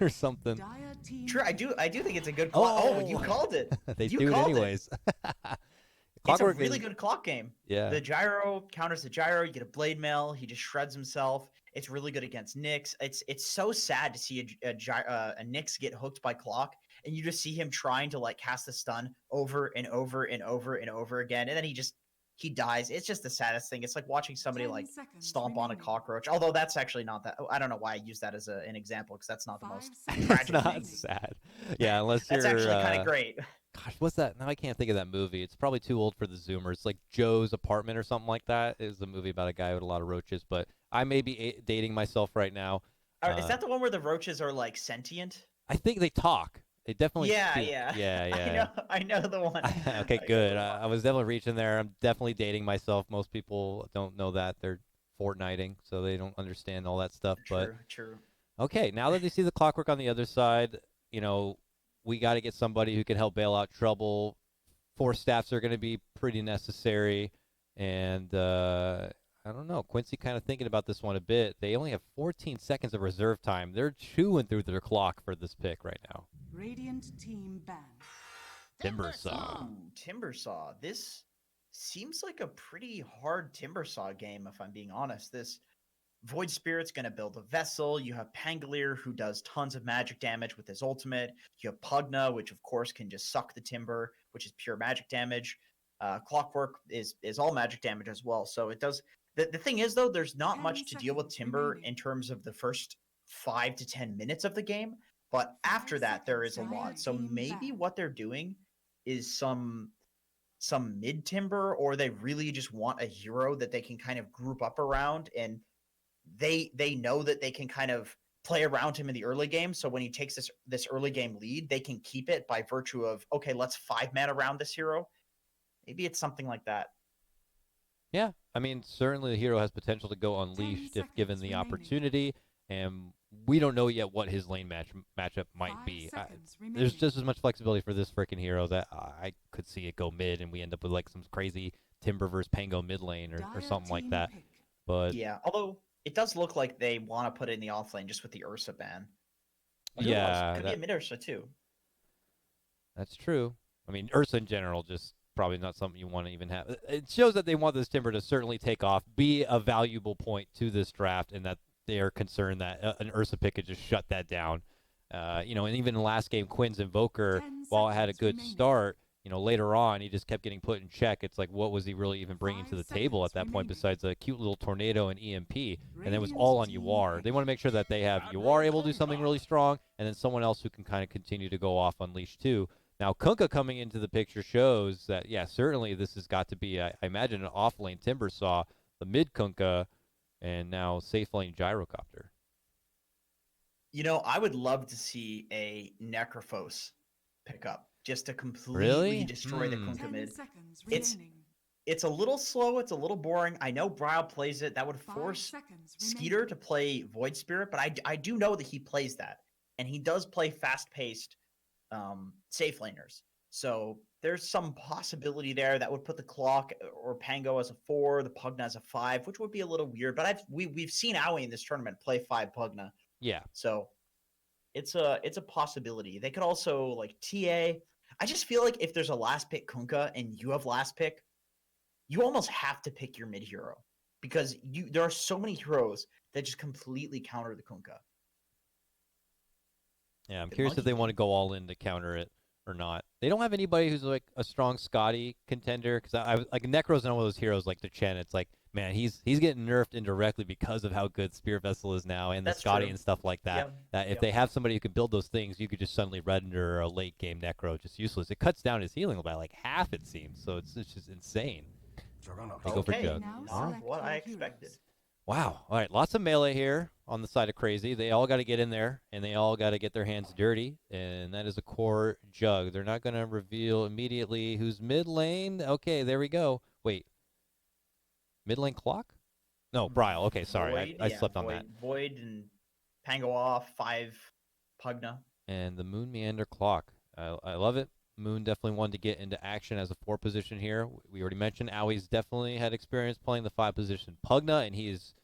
or something. True, I do think it's a good clock. Oh, you Oh, called it. they You do it called it. anyways. It's a Clockwork really is, good clock game. yeah. The gyro counters the gyro. You get a blade mail. He just shreds himself. It's really good against Nyx. It's so sad to see a Nyx get hooked by clock, and you just see him trying to like cast the stun over and over and over and over again, and then he dies. It's just the saddest thing. It's like watching somebody like stomp on a cockroach. Although that's actually not that. I don't know why I use that as an example because that's not the most It's tragic not thing. sad. Yeah, unless That's you're actually kind of great. gosh, what's that? Now I can't think of that movie. It's probably too old for the Zoomers. Like Joe's Apartment or something like that. It was a movie about a guy with a lot of roaches. But I may be dating myself right now. Is Uh, that the one where the roaches are like sentient? I think they talk. They definitely Yeah, speak. yeah. Yeah, I yeah. know, I know the one. Okay, I know good. the one. I was definitely reaching there. I'm definitely dating myself. Most people don't know that. They're Fortniting, so they don't understand all that stuff. But True, true. okay, now that they see the clockwork on the other side, we got to get somebody who can help bail out trouble. Four staffs are going to be pretty necessary. And I don't know. Quincy kind of thinking about this one a bit. They only have 14 seconds of reserve time. They're chewing through their clock for this pick right now. Radiant team ban. Timbersaw. Ooh, Timbersaw. This seems like a pretty hard Timbersaw game, if I'm being honest. This Void Spirit's going to build a vessel. You have Pangolier, who does tons of magic damage with his ultimate. You have Pugna, which of course can just suck the timber, which is pure magic damage. Clockwork is all magic damage as well. So it does. The thing is, though, there's not 10 much to deal with seconds timber remaining. in terms of the first 5 to 10 minutes of the game. But after that, there is a lot. So maybe what they're doing is some mid timber, or they really just want a hero that they can kind of group up around, and they know that they can kind of play around him in the early game. So when he takes this early game lead, they can keep it by virtue of, okay, let's 5-man around this hero. Maybe it's something like that. Yeah, I mean, certainly the hero has potential to go unleashed if given the remaining. opportunity, and we don't know yet what his lane matchup might 5 be. seconds There's remaining. just as much flexibility for this freaking hero that I could see it go mid, and we end up with like some crazy Timber versus Pango mid lane or Dire something like team that. pick. But Yeah, although it does look like they want to put it in the offlane just with the Ursa ban. But who knows? yeah, Could be a mid Ursa too. that's true. I mean, Ursa in general just probably not something you want to even have. It shows that they want this Timber to certainly take off, be a valuable point to this draft, and that they are concerned that an Ursa pick could just shut that down. And even in the last game, Quinn's Invoker, 10 while it had a seconds good remaining. start, later on he just kept getting put in check. It's like, what was he really even bringing 5 to the table at that seconds point remaining. besides a cute little tornado and EMP? And it was Radiant all on team UR. pick. They want to make sure that they have UR able to do something really strong, and then someone else who can kind of continue to go off unleash too. Now, Kunkka coming into the picture shows that, yeah, certainly this has got to be, I imagine, an off-lane Timbersaw, the mid Kunkka, and now safe lane Gyrocopter. I would love to see a Necrophos pick up just to completely Really? destroy the Hmm. Kunkka 10 mid. seconds It's remaining. it's a little slow. It's a little boring. I know Bryle plays it. That would 5 force seconds Skeeter remaining. to play Void Spirit, but I do know that he plays that, and he does play fast-paced safe laners. So there's some possibility there that would put the clock or Pango as a 4, the Pugna as a 5, which would be a little weird. But we've seen Owie in this tournament play 5 Pugna, Yeah. so it's a possibility. They could also like TA. I just feel like if there's a last pick Kunkka and you have last pick, you almost have to pick your mid hero because there are so many heroes that just completely counter the Kunkka. Yeah, I'm Good curious if monkey they want to game. go all in to counter it or not. They don't have anybody who's like a strong Scotty contender because I like Necro's not one of those heroes like the Chen. It's like, man, he's getting nerfed indirectly because of how good Spirit Vessel is now and the That's Scotty true. and stuff like that. Yep. That if Yep. they have somebody who can build those things, you could just suddenly render a late game Necro just useless. It cuts down his healing by like half, it seems. So it's just insane. They go for Okay, Jug. Now All right. not what select I your expected. heroes. Wow. All right. Lots of melee here on the side of Crazy. They all got to get in there, and they all got to get their hands dirty, and that is a core Jug. They're not going to reveal immediately who's mid lane. Okay, there we go. Wait. Mid lane Clock? No, Bryle. Okay, sorry. Void, I yeah, slept on that. Void and Pango off 5 Pugna. And the Moon Meander Clock. I love it. Moon definitely wanted to get into action as a 4 position here. We already mentioned Owie's definitely had experience playing the 5 position Pugna, and he is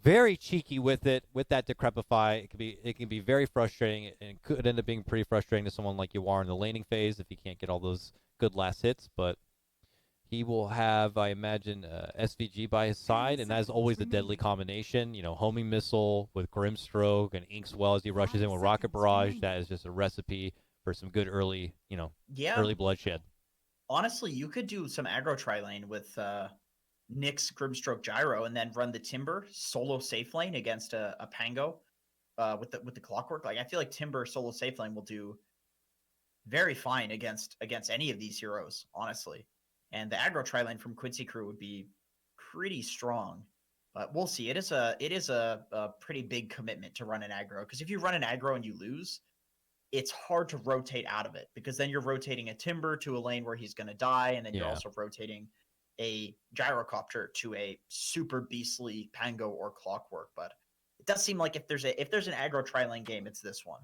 very cheeky with it, with that Decrepify. It can be very frustrating, and could end up being pretty frustrating to someone like you are in the laning phase if you can't get all those good last hits. But he will have, I imagine, SVG by his side, and that is always a deadly combination. You know, homing missile with Grimstroke and Inkswell as he rushes in with Rocket Barrage. That is just a recipe for some good early, Yeah. early bloodshed. Honestly, you could do some aggro tri-lane with Nyx Grimstroke Gyro and then run the Timber solo safe lane against a Pango with the Clockwork. Like I feel like Timber solo safe lane will do very fine against any of these heroes, honestly. And the aggro tri lane from Quincy crew would be pretty strong. But we'll see. It is a pretty big commitment to run an aggro, because if you run an aggro and you lose, it's hard to rotate out of it, because then you're rotating a Timber to a lane where he's going to die, and then you're also rotating a Gyrocopter to a super beastly Pango or Clockwork. But it does seem like if there's an aggro tri-lane game, it's this one.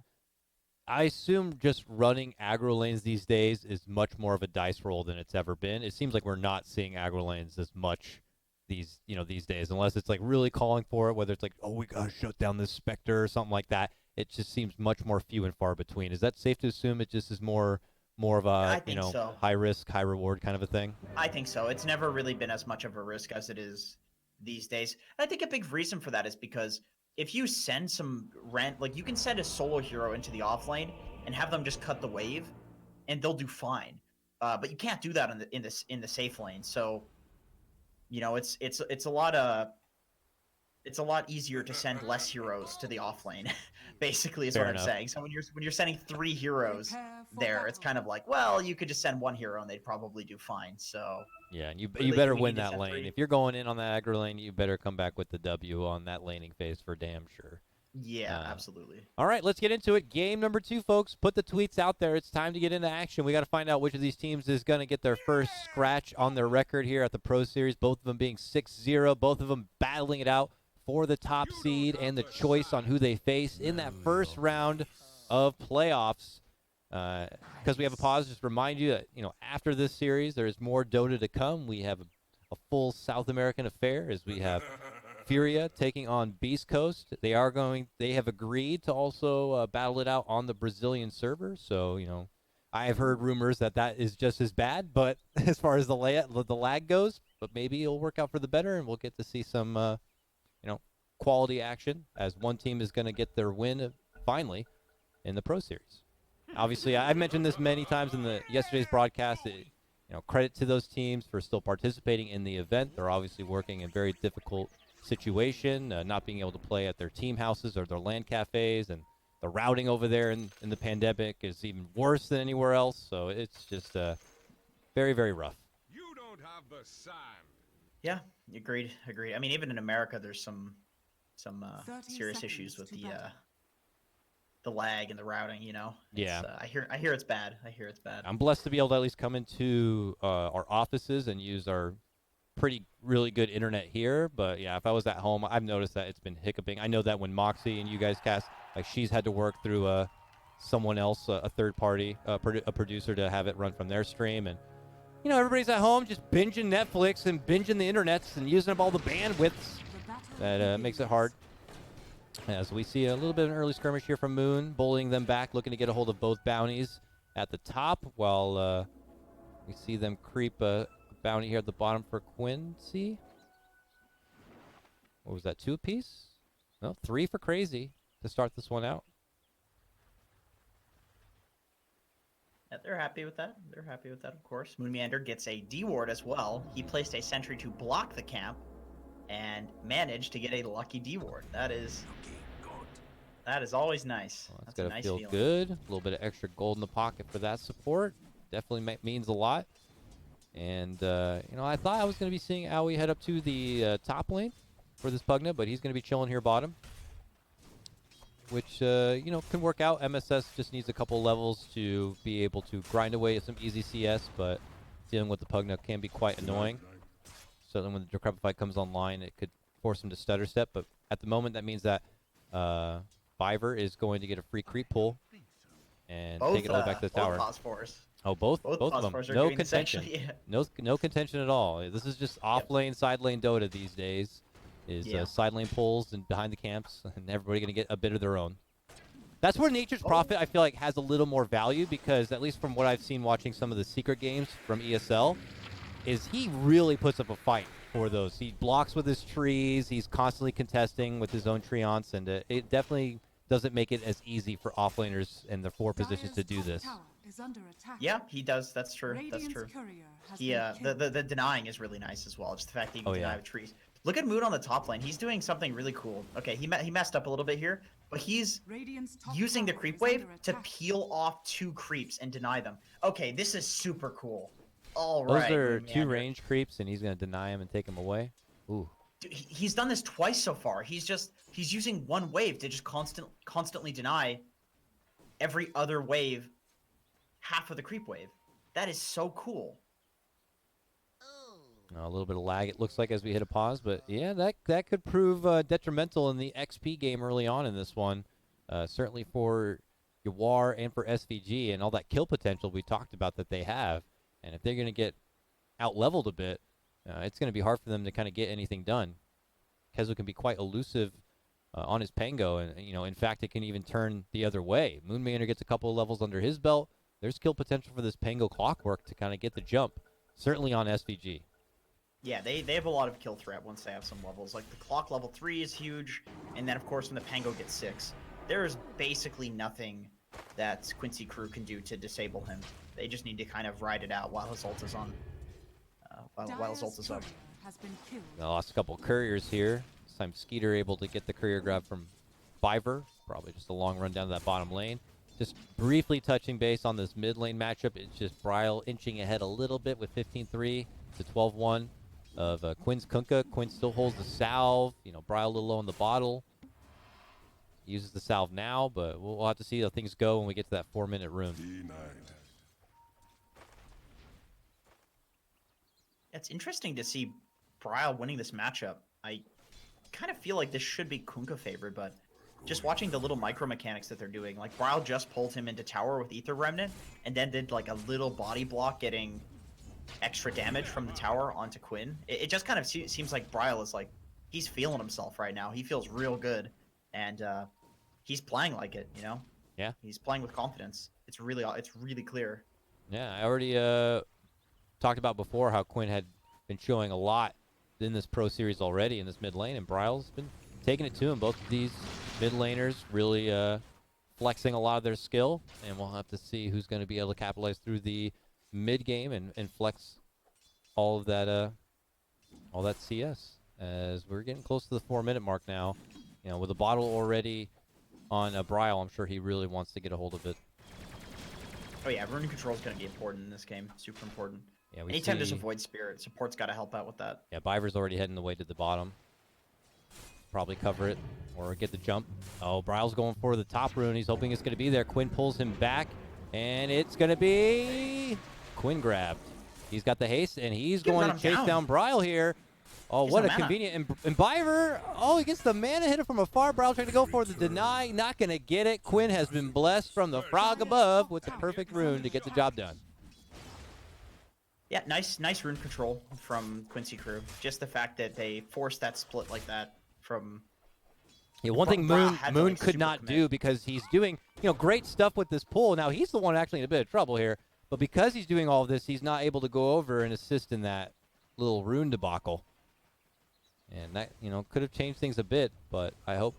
I assume just running aggro lanes these days is much more of a dice roll than it's ever been. It seems like we're not seeing aggro lanes as much these days, unless it's like really calling for it, whether it's like, oh, we gotta shut down this Spectre or something like that. It just seems much more few and far between. Is that safe to assume it just is more of a so. high risk, high reward kind of a thing? I think so. It's never really been as much of a risk as it is these days. And I think a big reason for that is because if you send some like you can send a solo hero into the off lane and have them just cut the wave, and they'll do fine. But you can't do that in the safe lane. So, it's a lot easier to send less heroes to the off lane, basically, is Fair what enough. I'm saying. So when you're sending 3 heroes there, it's kind of like, well, you could just send 1 hero and they'd probably do fine. So yeah, and you really, better we win need to that send lane. 3. If you're going in on that aggro lane, you better come back with the W on that laning phase for damn sure. Yeah, absolutely. All right, let's get into it. Game number 2, folks. Put the tweets out there. It's time to get into action. We got to find out which of these teams is going to get their first scratch on their record here at the Pro Series. Both of them being 6-0. Both of them battling it out for the top seed and the choice on who they face in that first round of playoffs. Because we have a pause, just remind you that after this series, there is more Dota to come. We have a full South American affair as we have Furia taking on Beast Coast. They have agreed to also battle it out on the Brazilian server. So, I have heard rumors that is just as bad, but as far as the lag goes, but maybe it'll work out for the better, and we'll get to see some, quality action as one team is going to get their win finally in the Pro Series. Obviously, I've mentioned this many times in yesterday's broadcast. Credit to those teams for still participating in the event. They're obviously working in very difficult situation, not being able to play at their team houses or their LAN cafes, and the routing over there in the pandemic is even worse than anywhere else. So it's just very, very rough. You don't have the sand. Yeah, agreed. I mean, even in America, there's some serious issues with the lag and the routing. Yeah. I hear it's bad. I'm blessed to be able to at least come into our offices and use our really good internet here. But yeah, if I was at home, I've noticed that it's been hiccuping. I know that when Moxie and you guys cast, like, she's had to work through someone else, a third party, a producer, to have it run from their stream. And everybody's at home just binging Netflix and binging the internets and using up all the bandwidths. That makes it hard. As we see a little bit of an early skirmish here from Moon, bullying them back, looking to get a hold of both bounties at the top, while we see them creep a bounty here at the bottom for Quincy. What was that, 2 apiece? No, 3 for Crazy to start this one out. Yeah, they're happy with that. Of course. Moon Meander gets a D ward as well. He placed a sentry to block the camp and managed to get a lucky D ward. That is always nice. Well, that's a gotta nice feel feeling. good. A little bit of extra gold in the pocket for that support. Definitely means a lot. And I thought I was going to be seeing Owie head up to the top lane for this Pugna, but he's going to be chilling here bottom, which can work out. MSS just needs a couple levels to be able to grind away at some easy CS, but dealing with the Pugna can be quite annoying. Certainly when the Decrepify comes online, it could force him to stutter step, but at the moment that means that Biver is going to get a free creep pull and take it all the way back to the tower. Both of them. No contention. Yeah. No contention at all. This is just off lane, side lane Dota these days. is Yeah. side lane pulls and behind the camps, and everybody going to get a bit of their own. That's where Nature's Prophet, I feel like, has a little more value because, at least from what I've seen watching some of the secret games from ESL, is he really puts up a fight for those. He blocks with his trees. He's constantly contesting with his own treants, and it definitely doesn't make it as easy for offlaners and their 4 positions to do this. Yeah, he does. That's true. That's true. The denying is really nice as well. Just the fact that you can deny with trees. Look at Moon on the top lane. He's doing something really cool. Okay, he messed up a little bit here, but he's using the creep wave to peel off 2 creeps and deny them. Okay, this is super cool. All right. Those are 2 range creeps, and he's going to deny him and take him away. Ooh. Dude, he's done this twice so far. He's using 1 wave to just constantly deny every other wave, half of the creep wave. That is so cool. A little bit of lag, it looks like, as we hit a pause, but yeah, that could prove detrimental in the XP game early on in this one. Certainly for Yawar and for SVG and all that kill potential we talked about that they have. And if they're going to get out-leveled a bit, it's going to be hard for them to kind of get anything done. Kezu can be quite elusive on his Pango, and in fact, it can even turn the other way. Moonmaner gets a couple of levels under his belt. There's skill potential for this Pango Clockwork to kind of get the jump, certainly on SVG. Yeah, they have a lot of kill threat once they have some levels. Like the Clock level 3 is huge, and then of course when the Pango gets 6, there is basically nothing that Quincy crew can do to disable him. They just need to kind of ride it out while his ult is on. While his ult is up. They lost a couple of couriers here. This time Skeeter able to get the courier grab from Biver. Probably just a long run down to that bottom lane. Just briefly touching base on this mid lane matchup. It's just Bryle inching ahead a little bit with 15-3 to 12-1 of Quinn's Kunkka. Quinn still holds the salve. Bryle a little low in the bottle. Uses the salve now, but we'll have to see how things go when we get to that 4-minute rune. It's interesting to see Bryle winning this matchup. I kind of feel like this should be Kunkka favored, but just watching the little micro mechanics that they're doing, like Bryle just pulled him into tower with Ether Remnant, and then did like a little body block getting extra damage from the tower onto Quinn. It just kind of seems like Bryle is like, he's feeling himself right now. He feels real good, and he's playing like it, Yeah. He's playing with confidence. It's really clear. Yeah, I already talked about before how Quinn had been showing a lot in this Pro Series already in this mid lane, and Bryle's been taking it to him. Both of these mid laners really flexing a lot of their skill, and we'll have to see who's going to be able to capitalize through the mid game and flex all of that CS as we're getting close to the 4-minute mark now. With a bottle already on Bryle, I'm sure he really wants to get a hold of it. Oh yeah, rune control is going to be important in this game. Super important. Yeah, anytime there's a Void Spirit, support's got to help out with that. Yeah, Biver's already heading the way to the bottom. Probably cover it or get the jump. Oh, Bryle's going for the top rune. He's hoping it's going to be there. Quinn pulls him back, and it's going to be Quinn grabbed. He's got the haste, and he's going to chase down Bryle here. Oh, what a convenient. And Biver, he gets the mana, hit it from afar. Bryle trying to go for the deny. Not going to get it. Quinn has been blessed from the frog above with the perfect rune to get the job done. Yeah, nice rune control from Quincy crew. Just the fact that they forced that split like that from... Yeah, one thing Moon could not do, because he's doing great stuff with this pull. Now, he's the one actually in a bit of trouble here. But because he's doing all of this, he's not able to go over and assist in that little rune debacle. And that, could have changed things a bit. But I hope,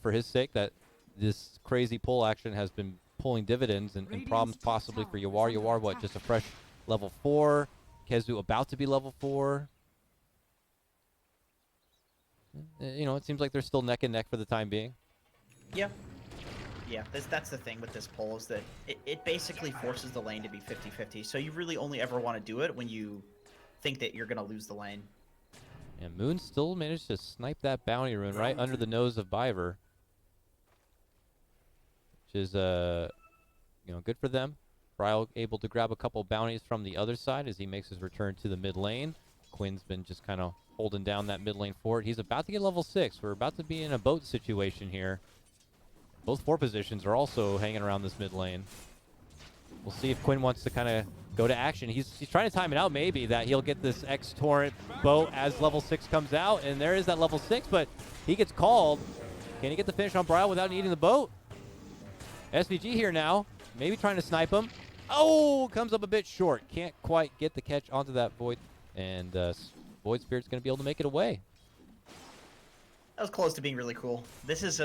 for his sake, that this crazy pull action has been pulling dividends and problems possibly for Yawar. Yawar, what, just a fresh level 4? Kezu about to be level 4? It seems like they're still neck and neck for the time being. Yeah. Yeah, that's the thing with this pull, is that it basically forces the lane to be 50-50. So you really only ever want to do it when you think that you're going to lose the lane. And Moon still managed to snipe that bounty rune right under the nose of Biver. Which is, good for them. Bryle able to grab a couple bounties from the other side as he makes his return to the mid lane. Quinn's been just kind of holding down that mid lane fort. He's about to get level 6. We're about to be in a boat situation here. Both 4 positions are also hanging around this mid lane. We'll see if Quinn wants to kind of go to action. He's trying to time it out maybe that he'll get this X Torrent boat as level 6 comes out, and there is that level 6, but he gets called. Can he get the finish on Bryle without needing the boat? SVG here now, maybe trying to snipe him. Oh, comes up a bit short. Can't quite get the catch onto that Void, and Void Spirit's going to be able to make it away. That was close to being really cool. This is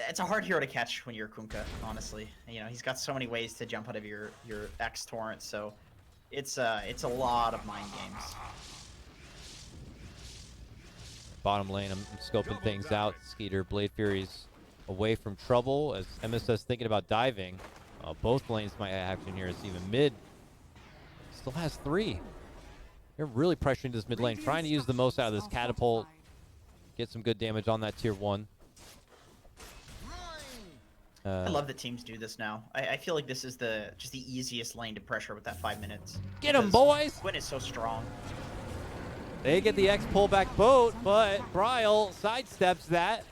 it's a hard hero to catch when you're Kunkka, honestly. You know, he's got so many ways to jump out of your X torrent, so it's a lot of mind games. Bottom lane, I'm scoping things out. Skeeter, Blade Fury's away from trouble as MSS thinking about diving. Both lanes might have action here. It's even mid. Still has 3. They're really pressuring this mid lane, trying to use the most out of this catapult. Get some good damage on that tier 1. I love that teams do this now. I feel like this is just the easiest lane to pressure with that 5 minutes. Get him, boys! Quinn is so strong. They get the X pullback boat, but Bryle sidesteps that.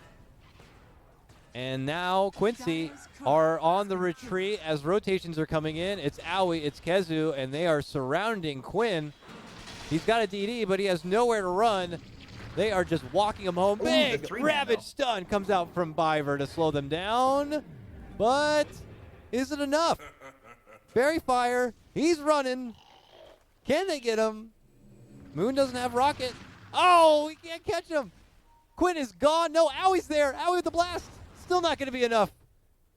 And now Quincy are on the retreat as rotations are coming in. It's Aoi, it's Kezu, and they are surrounding Quinn. He's got a DD, but he has nowhere to run. They are just walking him home. Big Ravage stun comes out from Biver to slow them down. But is it enough? Fairy Fire, he's running. Can they get him? Moon doesn't have rocket. Oh, he can't catch him. Quinn is gone. No, Aoi's there. Aoi with the blast. Still not going to be enough.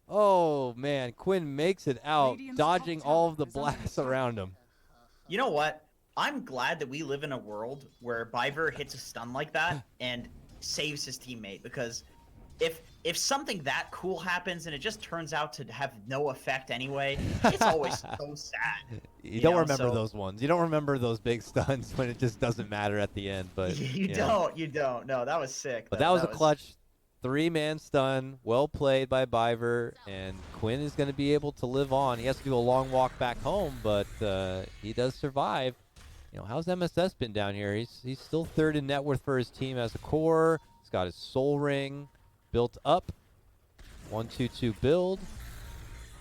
Oh, man. Quinn makes it out, dodging all of the blasts around him. You know what? I'm glad that we live in a world where Biver hits a stun like that and saves his teammate, because if something that cool happens and it just turns out to have no effect anyway, it's always so sad. You don't remember those ones. You don't remember those big stuns when it just doesn't matter at the end. But you don't. No, that was sick. But that was a clutch 3-man stun. Well played by Biver, and Quinn is going to be able to live on. He has to do a long walk back home, but he does survive. You know, how's MSS been down here? He's still 3rd in net worth for his team as a core. He's got his soul ring built up. 1-2-2 build.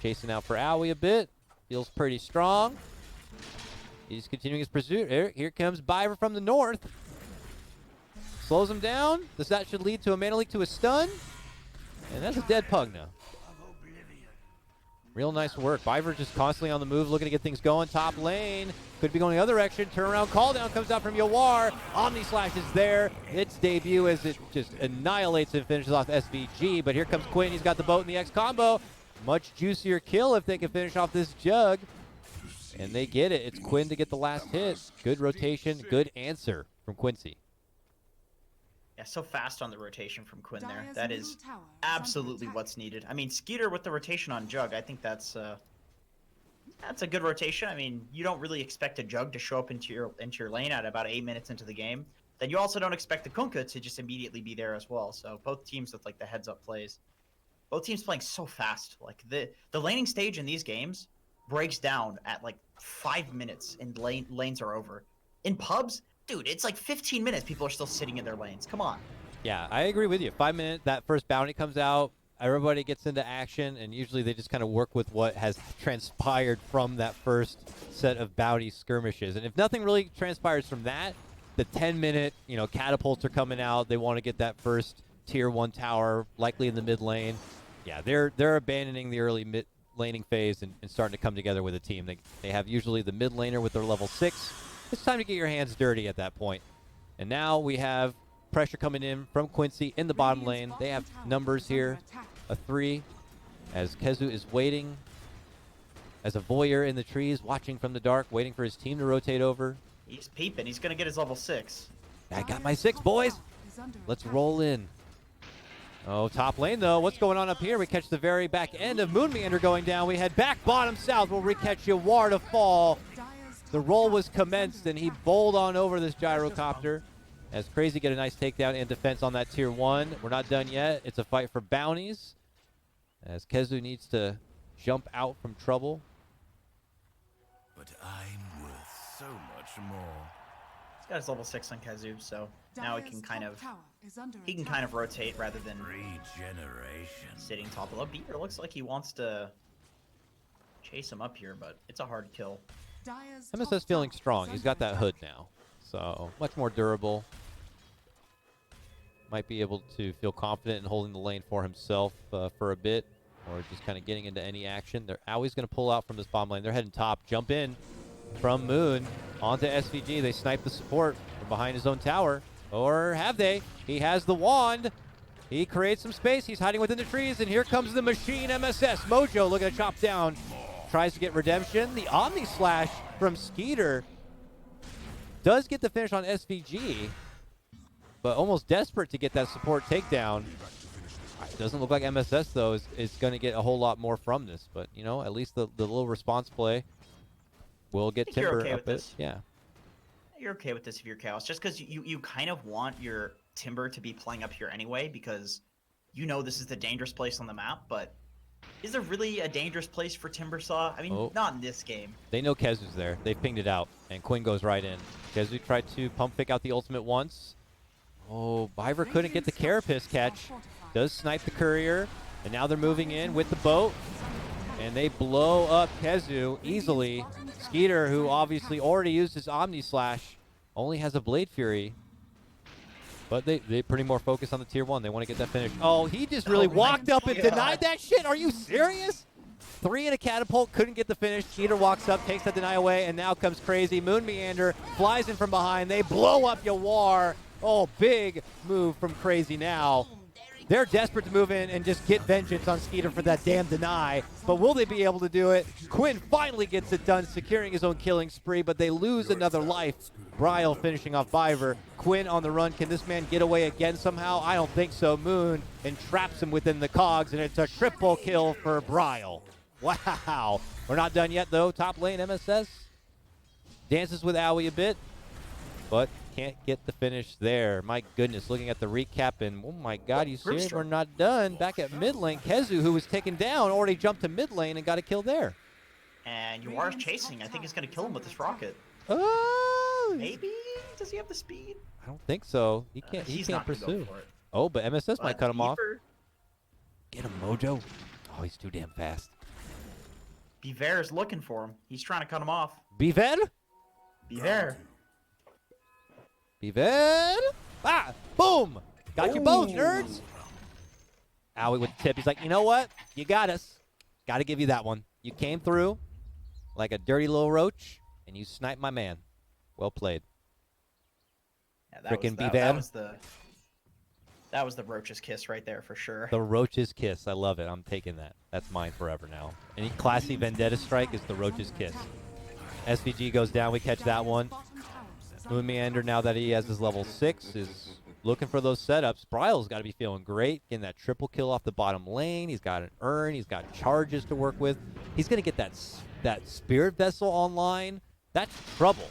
Chasing out for Aoi a bit. Feels pretty strong. He's continuing his pursuit. Here comes Biver from the north. Slows him down. That should lead to a mana leak to a stun. And that's a dead pug now. Real nice work. Biver just constantly on the move, looking to get things going. Top lane. Could be going the other direction. Turnaround call down comes out from Yawar. Omni Slash is there. Its debut as it just annihilates and finishes off SVG. But here comes Quinn. He's got the boat and the X combo. Much juicier kill if they can finish off this jug. And they get it. It's Quinn to get the last hit. Good rotation. Good answer from Quincy. Yeah, so fast on the rotation from Quinn there. That is absolutely what's needed. I mean, Skeeter with the rotation on Jug, I think that's a good rotation. I mean, you don't really expect a Jug to show up into your lane at about 8 minutes into the game. Then you also don't expect the Kunkka to just immediately be there as well. So both teams with like the heads-up plays. Both teams playing so fast. Like the laning stage in these games breaks down at like 5 minutes and lanes are over. In pubs, dude, it's like 15 minutes. People are still sitting in their lanes. Come on. Yeah, I agree with you. 5 minutes, that first bounty comes out. Everybody gets into action, and usually they just kind of work with what has transpired from that first set of bounty skirmishes. And if nothing really transpires from that, the 10-minute, catapults are coming out. They want to get that first tier 1 tower, likely in the mid lane. Yeah, they're abandoning the early mid laning phase and starting to come together with a team. They have usually the mid laner with their level 6. It's time to get your hands dirty at that point. And now we have pressure coming in from Quincy in the bottom lane. They have numbers here, a 3, as Kezu is waiting as a voyeur in the trees, watching from the dark, waiting for his team to rotate over. He's peeping. He's going to get his level 6. I got my 6, boys. Let's roll in. Oh, top lane, though. What's going on up here? We catch the very back end of Moon Meander going down. We head back bottom south. We'll recatch Yawar to fall. The roll was commenced, and he bowled on over this gyrocopter. As Crazy get a nice takedown and defense on that tier 1. We're not done yet. It's a fight for bounties, as Kezu needs to jump out from trouble. But I'm worth so much more. He's got his level 6 on Kezu, so now he can kind of rotate rather than Regeneration. sitting top below. Beater looks like he wants to chase him up here, but it's a hard kill. Dire's MSS top feeling tower strong. is He's under got that attack. hood now, so much more durable. Might be able to feel confident in holding the lane for himself for a bit, or just kind of getting into any action. They're always going to pull out from this bottom lane. They're heading top. Jump in from Moon onto SVG. They snipe the support from behind his own tower. Or have they? He has the wand. He creates some space. He's hiding within the trees, and here comes the machine MSS. Mojo looking to chop down. Tries to get redemption. The Omni Slash from Skeeter does get the finish on SVG, but almost desperate to get that support takedown. It doesn't look like MSS, though, is going to get a whole lot more from this. But, you know, at least the little response play will get I think you're Timber okay up with it. this. Yeah. You're okay with this if you're Chaos, just because you kind of want your Timber to be playing up here anyway, because you know this is the dangerous place on the map, but is there really a dangerous place for Timbersaw? I mean, not in this game. They know Kezu's there. They've pinged it out, and Quinn goes right in. Kezu tried to pump fake out the ultimate once. Oh, Biver couldn't get the Carapace catch. Does snipe the courier, and now they're moving in with the boat, and they blow up Kezu easily. Skeeter, who obviously already used his Omni Slash, only has a Blade Fury. But they pretty more focused on the tier 1. They want to get that finish. Oh, he just really walked up and denied that shit. Are you serious? 3 in a catapult, couldn't get the finish. Skeeter walks up, takes that deny away, and now comes Crazy. Moon Meander flies in from behind. They blow up Yawar. Oh, big move from Crazy now. They're desperate to move in and just get vengeance on Skeeter for that damn deny. But will they be able to do it? Quinn finally gets it done, securing his own killing spree, but they lose another life. Bryle finishing off Biver. Quinn on the run. Can this man get away again somehow? I don't think so. Moon entraps him within the cogs, and it's a triple kill for Bryle. Wow. We're not done yet, though. Top lane, MSS dances with Owie a bit, but can't get the finish there. My goodness, looking at the recap, and oh my god, you serious? We're not done. Back at mid lane, Kezu, who was taken down, already jumped to mid lane and got a kill there. And Yawar's chasing. I think he's going to kill him with this rocket. Oh, Maybe? Does he have the speed? I don't think so. He can't. He He's can't not gonna go pursue. for it. Oh, but MSS might But cut him off. Beaver- Get him, Mojo. Oh, he's too damn fast. Beaver is looking for him. He's trying to cut him off. Beaver? Beaver. Beaver? Ah! Boom! Got you both, nerds! Owie with the tip. He's like, you know what? You got us. Got to give you that one. You came through like a dirty little roach, and you sniped my man. Well played. Yeah, that Frickin' was, Beaver. That was the roach's kiss right there for sure. The roach's kiss. I love it. I'm taking that. That's mine forever now. Any classy Vendetta strike is the roach's kiss. SVG goes down. We catch that one. Moon Meander, now that he has his level 6, is looking for those setups. Bryle's got to be feeling great, getting that triple kill off the bottom lane. He's got an urn. He's got charges to work with. He's going to get that Spirit Vessel online. That's trouble.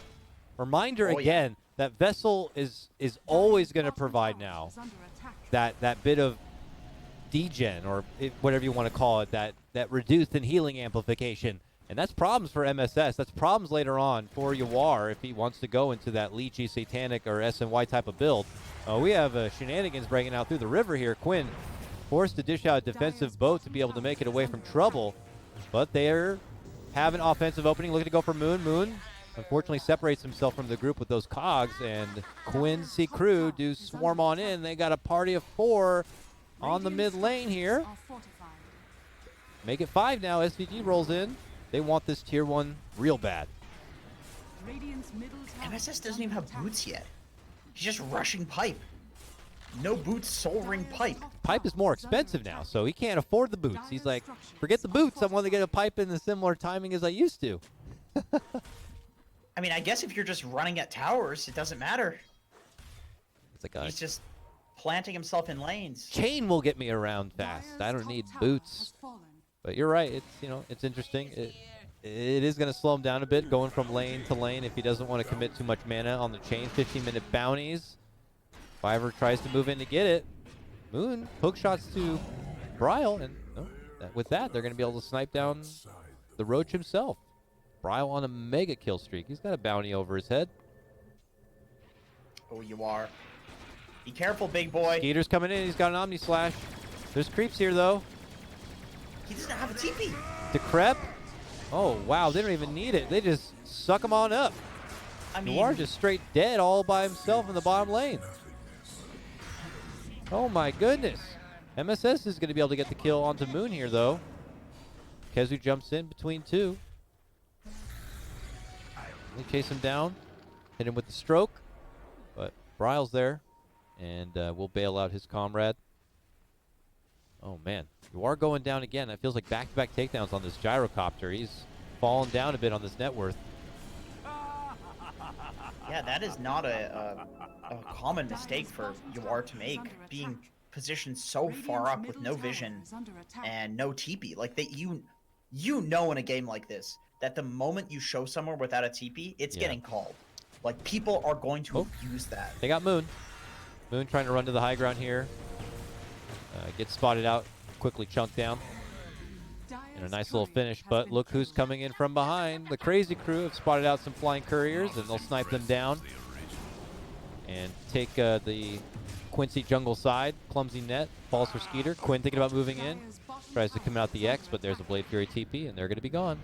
Reminder again, that Vessel is always going to provide now that bit of degen, or whatever you want to call it, that reduced and healing amplification. And that's problems for MSS. That's problems later on for Yawar if he wants to go into that Leechy, Satanic, or SNY type of build. We have shenanigans breaking out through the river here. Quinn forced to dish out a defensive boat to be able to make it away from trouble. But they're having an offensive opening, looking to go for Moon. Moon, unfortunately, separates himself from the group with those cogs. And Quincy crew do swarm on in. They got a party of 4 on the mid lane here. Make it 5 now. SVG rolls in. They want this tier 1 real bad. MSS doesn't even have boots yet. He's just rushing pipe. No boots, soul ring pipe. Pipe is more expensive now, so he can't afford the boots. He's like, forget the boots. I want to get a pipe in the similar timing as I used to. I mean, I guess if you're just running at towers, it doesn't matter. It's like He's just planting himself in lanes. Chain will get me around fast. I don't need boots. But you're right. It's it's interesting. It is going to slow him down a bit, going from lane to lane if he doesn't want to commit too much mana on the chain. 15-minute bounties. Fiverr tries to move in to get it. Moon hook shots to Bryle, and with that, they're going to be able to snipe down the Roach himself. Bryle on a mega kill streak. He's got a bounty over his head. Oh, you are. Be careful, big boy. Skeeter's coming in. He's got an Omni Slash. There's creeps here, though. He doesn't have a TP. Decrep Oh, wow. They don't even need it. They just suck him on up. I mean, Noir just straight dead all by himself in the bottom lane. Oh, my goodness. MSS is going to be able to get the kill onto Moon here, though. KheZu jumps in between two. They chase him down. Hit him with the stroke. But Bryle's there. And we'll bail out his comrade. Oh, man. You are going down again. It feels like back-to-back takedowns on this gyrocopter. He's fallen down a bit on this net worth. yeah, that is not a common mistake for Yawar to make, being positioned so far up with no vision and no TP. Like, you know in a game like this that the moment you show somewhere without a TP, it's getting called. Like, people are going to abuse that. They got Moon. Moon trying to run to the high ground here. Gets spotted out, quickly chunked down. And a nice little finish, but look who's coming in from behind. The Crazy Crew have spotted out some flying couriers, and they'll snipe them down. And take the Quincy jungle side. Clumsy net, falls for Skeeter. Quinn thinking about moving in. Tries to come out the X, but there's a Blade Fury TP, and they're going to be gone.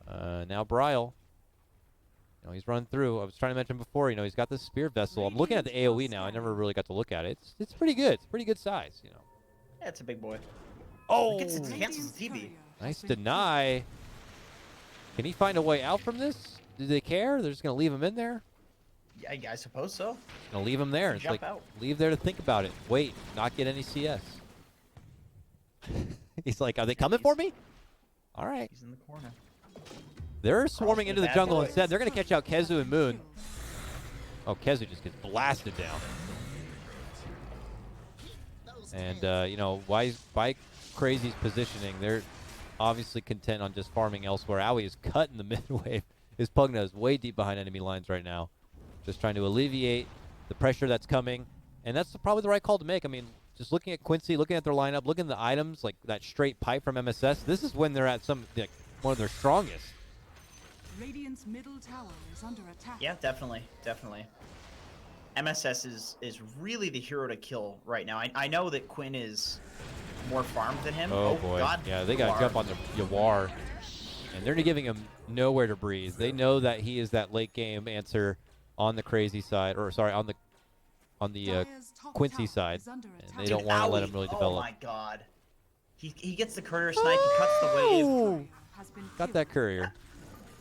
Now Bryle. He's run through. I was trying to mention before, he's got this spear vessel. I'm looking at the AoE now. I never really got to look at it. It's pretty good. It's pretty good size, Yeah, it's a big boy. Oh! It cancels the TV. Nice deny. Can he find a way out from this? Do they care? They're just going to leave him in there? Yeah, I suppose so. Going to leave him there. It's Jump like, out. leave there to think about it. Wait, not get any CS. He's like, are they coming for me? All right. He's in the corner. They're swarming into the bad jungle boys. instead. They're going to catch out KheZu and Moon. Oh, KheZu just gets blasted down. And, by Crazy's positioning, they're obviously content on just farming elsewhere. Owie is cut in the mid wave. His Pugna is way deep behind enemy lines right now. Just trying to alleviate the pressure that's coming. And that's probably the right call to make. I mean, just looking at Quincy, looking at their lineup, looking at the items, like that straight pipe from MSS, this is when they're at one of their strongest. Radiant's middle tower is under attack. Yeah, definitely. MSS is really the hero to kill right now. I know that Quinn is more farmed than him. Oh boy. God, Yeah, they got to jump on the Yawar. And they're giving him nowhere to breathe. They know that he is that late game answer on the Crazy side, or sorry, on the Quincy side. And they don't want to let him really develop. Oh my god. He gets the courier snipe, he cuts the wave. Got that courier.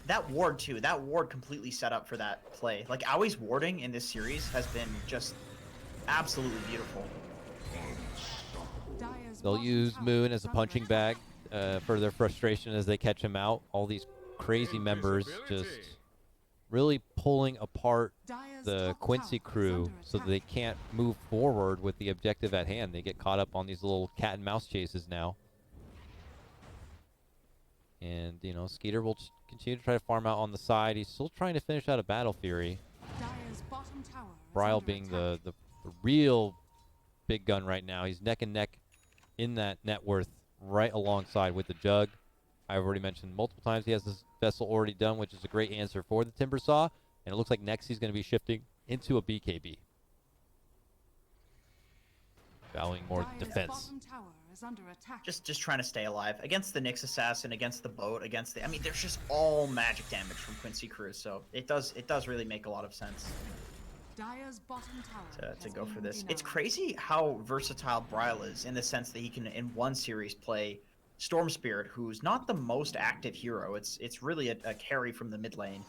That ward too. That ward completely set up for that play. Like, Awie's warding in this series has been just absolutely beautiful. They'll use Moon as a punching bag for their frustration as they catch him out. All these crazy members just really pulling apart the Quincy crew so that they can't move forward with the objective at hand. They get caught up on these little cat and mouse chases now. And, Skeeter will continue to try to farm out on the side. He's still trying to finish out a Battle Fury. Bryle being the real big gun right now. He's neck and neck in that net worth right alongside with the Jug. I've already mentioned multiple times he has this vessel already done, which is a great answer for the Timber Saw. And it looks like next he's going to be shifting into a BKB. Valuing more defense. Just trying to stay alive against the Nyx assassin, against the boat, against the. I mean, there's just all magic damage from Quincy Crew, so it does really make a lot of sense to go for this. It's crazy how versatile Bryle is in the sense that he can in one series play Storm Spirit, who's not the most active hero. It's really a carry from the mid lane,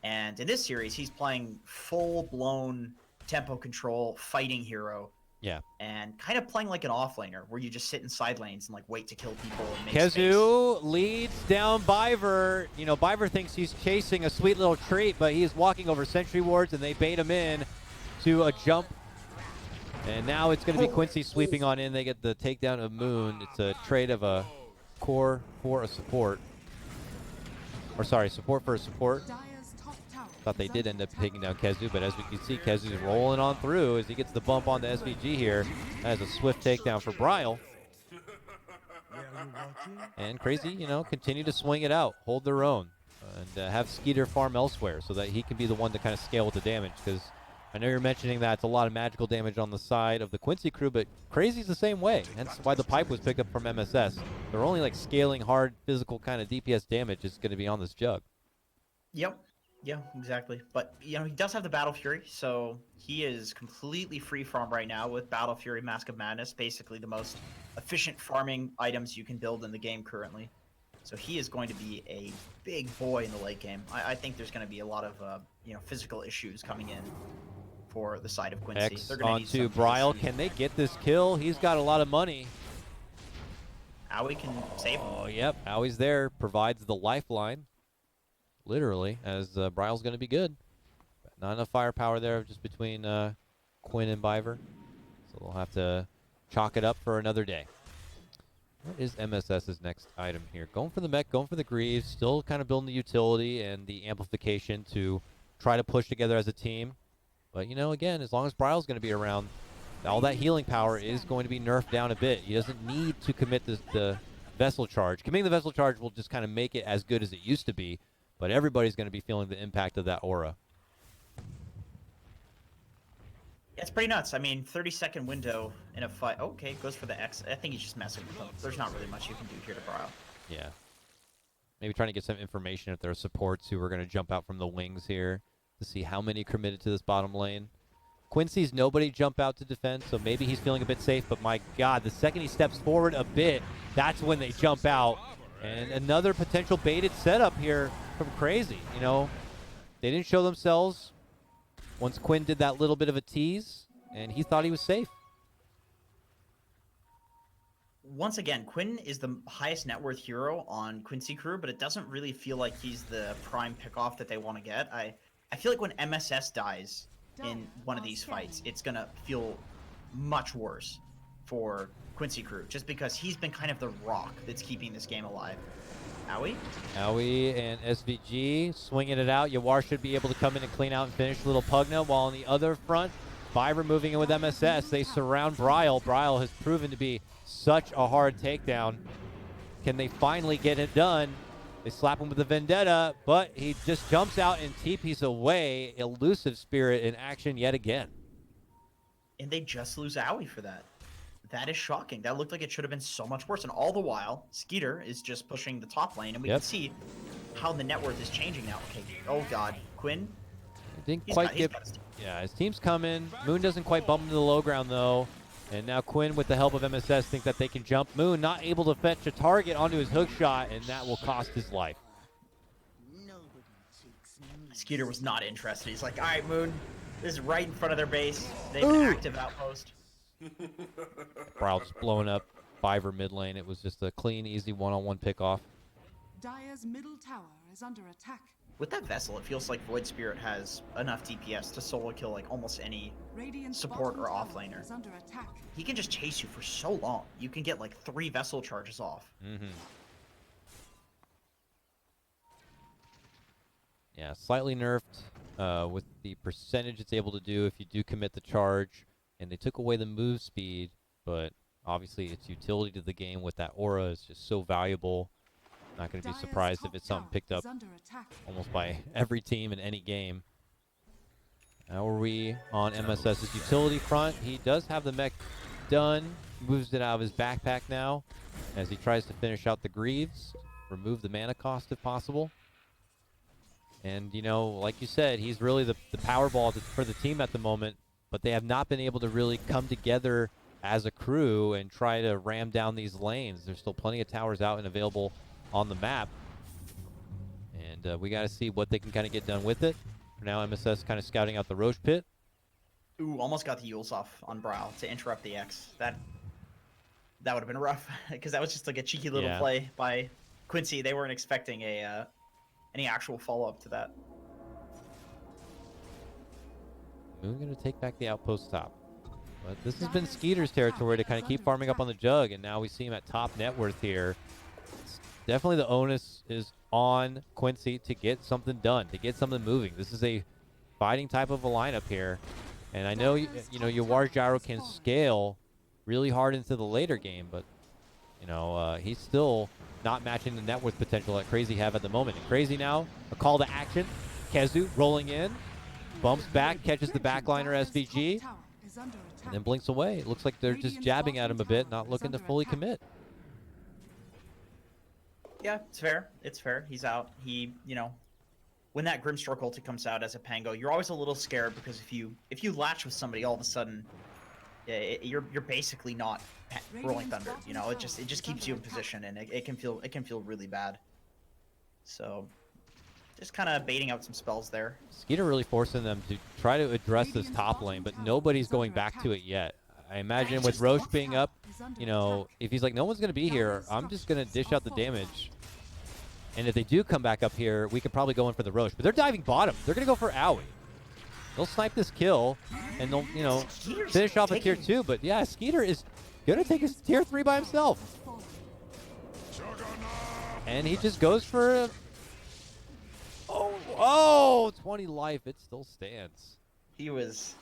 and in this series he's playing full blown tempo control fighting hero. Yeah. And kind of playing like an offlaner, where you just sit in side lanes and like wait to kill people and make KheZu space. leads down Biver. Biver thinks he's chasing a sweet little treat, but he is walking over sentry wards, and they bait him in to a jump. And now it's going to be Quincy sweeping on in. They get the takedown of Moon. It's a trade of a core for a support. Or sorry, support for a support. Thought they did end up taking down KheZu, but as we can see, KheZu's rolling on through as he gets the bump on the SVG here. That is a swift takedown for Bryle. And Crazy, continue to swing it out, hold their own, and have Skeeter farm elsewhere so that he can be the one to kind of scale with the damage, because I know you're mentioning that it's a lot of magical damage on the side of the Quincy crew, but Crazy's the same way, hence why the pipe was picked up from MSS. They're only like scaling hard physical kind of DPS damage is going to be on this jug. Yep. Yeah, exactly. But he does have the Battle Fury, so he is completely free farm right now with Battle Fury, Mask of Madness, basically the most efficient farming items you can build in the game currently. So he is going to be a big boy in the late game. I think there's going to be a lot of physical issues coming in for the side of Quincy. X They're gonna need onto some Bryle. DLC. Can they get this kill? He's got a lot of money. Owie can save him. Oh, yep. Owie's there. Provides the lifeline. Literally, as Bryle's going to be good. But not enough firepower there just between Quinn and Biver. So they'll have to chalk it up for another day. What is MSS's next item here? Going for the mech, going for the Greaves. Still kind of building the utility and the amplification to try to push together as a team. But, again, as long as Bryle's going to be around, all that healing power is going to be nerfed down a bit. He doesn't need to commit the Vessel Charge. Committing the Vessel Charge will just kind of make it as good as it used to be. But everybody's going to be feeling the impact of that aura. It's pretty nuts. I mean, 30-second window in a fight. Okay, goes for the X. I think he's just messing with him. There's not really much you can do here to Bryle. Yeah. Maybe trying to get some information if there are supports who are going to jump out from the wings here to see how many committed to this bottom lane. Quincy's nobody jump out to defend, so maybe he's feeling a bit safe. But my God, the second he steps forward a bit, that's when they jump out. And another potential baited setup here from Crazy. They didn't show themselves once Quinn did that little bit of a tease, and he thought he was safe. Once again, Quinn is the highest net worth hero on Quincy crew, but it doesn't really feel like he's the prime pickoff that they want to get. I feel like when MSS dies in one of these fights, it's going to feel much worse for Quincy crew, just because he's been kind of the rock that's keeping this game alive. Owie and SVG swinging it out. Yawar should be able to come in and clean out and finish Little Pugna, while on the other front, Biver moving in with MSS. They surround Bryle. Bryle has proven to be such a hard takedown. Can they finally get it done? They slap him with the Vendetta, but he just jumps out and TPs away. Elusive Spirit in action yet again. And they just lose Owie for that. That is shocking. That looked like it should have been so much worse. And all the while, Skeeter is just pushing the top lane, and we can see how the net worth is changing now. Okay, oh God, Quinn. Didn't quite get. Yeah, his team's coming. Moon doesn't quite bump into the low ground though, and now Quinn, with the help of MSS, think that they can jump. Moon not able to fetch a target onto his hook shot, and that will cost his life. Skeeter was not interested. He's like, all right, Moon, this is right in front of their base. They have an active outpost. Bryle just blowing up Biver mid lane. It was just a clean, easy one-on-one pickoff. Dire's middle tower is under attack. With that Vessel, it feels like Void Spirit has enough DPS to solo kill like almost any support or offlaner. He can just chase you for so long. You can get like 3 Vessel charges off. Yeah, slightly nerfed with the percentage it's able to do if you do commit the charge. And they took away the move speed, but obviously its utility to the game with that aura is just so valuable. Not going to be surprised if it's something picked up almost by every team in any game. How are we on MSS's utility front? He does have the mech done. Moves it out of his backpack now as he tries to finish out the Greaves. Remove the mana cost if possible. And, like you said, he's really the power ball for the team at the moment. But they have not been able to really come together as a crew and try to ram down these lanes. There's still plenty of towers out and available on the map. And we got to see what they can kind of get done with it. For now, MSS kind of scouting out the Roche pit. Ooh, almost got the Yules off on Bryle to interrupt the X. That would have been rough, because that was just like a cheeky little play by Quincy. They weren't expecting any actual follow-up to that. Moon going to take back the outpost top. But this has been Skeeter's territory to kind of keep farming up on the jug, and now we see him at top net worth here. Definitely the onus is on Quincy to get something done, to get something moving. This is a fighting type of a lineup here. And I know, Yawar Gyro can scale really hard into the later game, but, he's still not matching the net worth potential that Crazy have at the moment. And Crazy now, a call to action. Kezu rolling in. Bumps back, catches the backliner SVG, and then blinks away. It looks like they're just jabbing at him a bit, not looking to fully commit. Yeah, it's fair. It's fair. He's out. He, when that Grimstroke ulti comes out as a Pango, you're always a little scared because if you latch with somebody, all of a sudden, you're basically not rolling thunder. It just keeps you in position, and it can feel really bad. So, just kind of baiting out some spells there. Skeeter really forcing them to try to address this top lane, but nobody's going back to it yet. I imagine with Roche being up, if he's like, no one's going to be here, I'm just going to dish out the damage. And if they do come back up here, we could probably go in for the Roche. But they're diving bottom. They're going to go for Owie. They'll snipe this kill, and they'll, finish off a tier 2. But yeah, Skeeter is going to take his tier 3 by himself. And he just goes for... Oh, 20 life. It still stands. He was...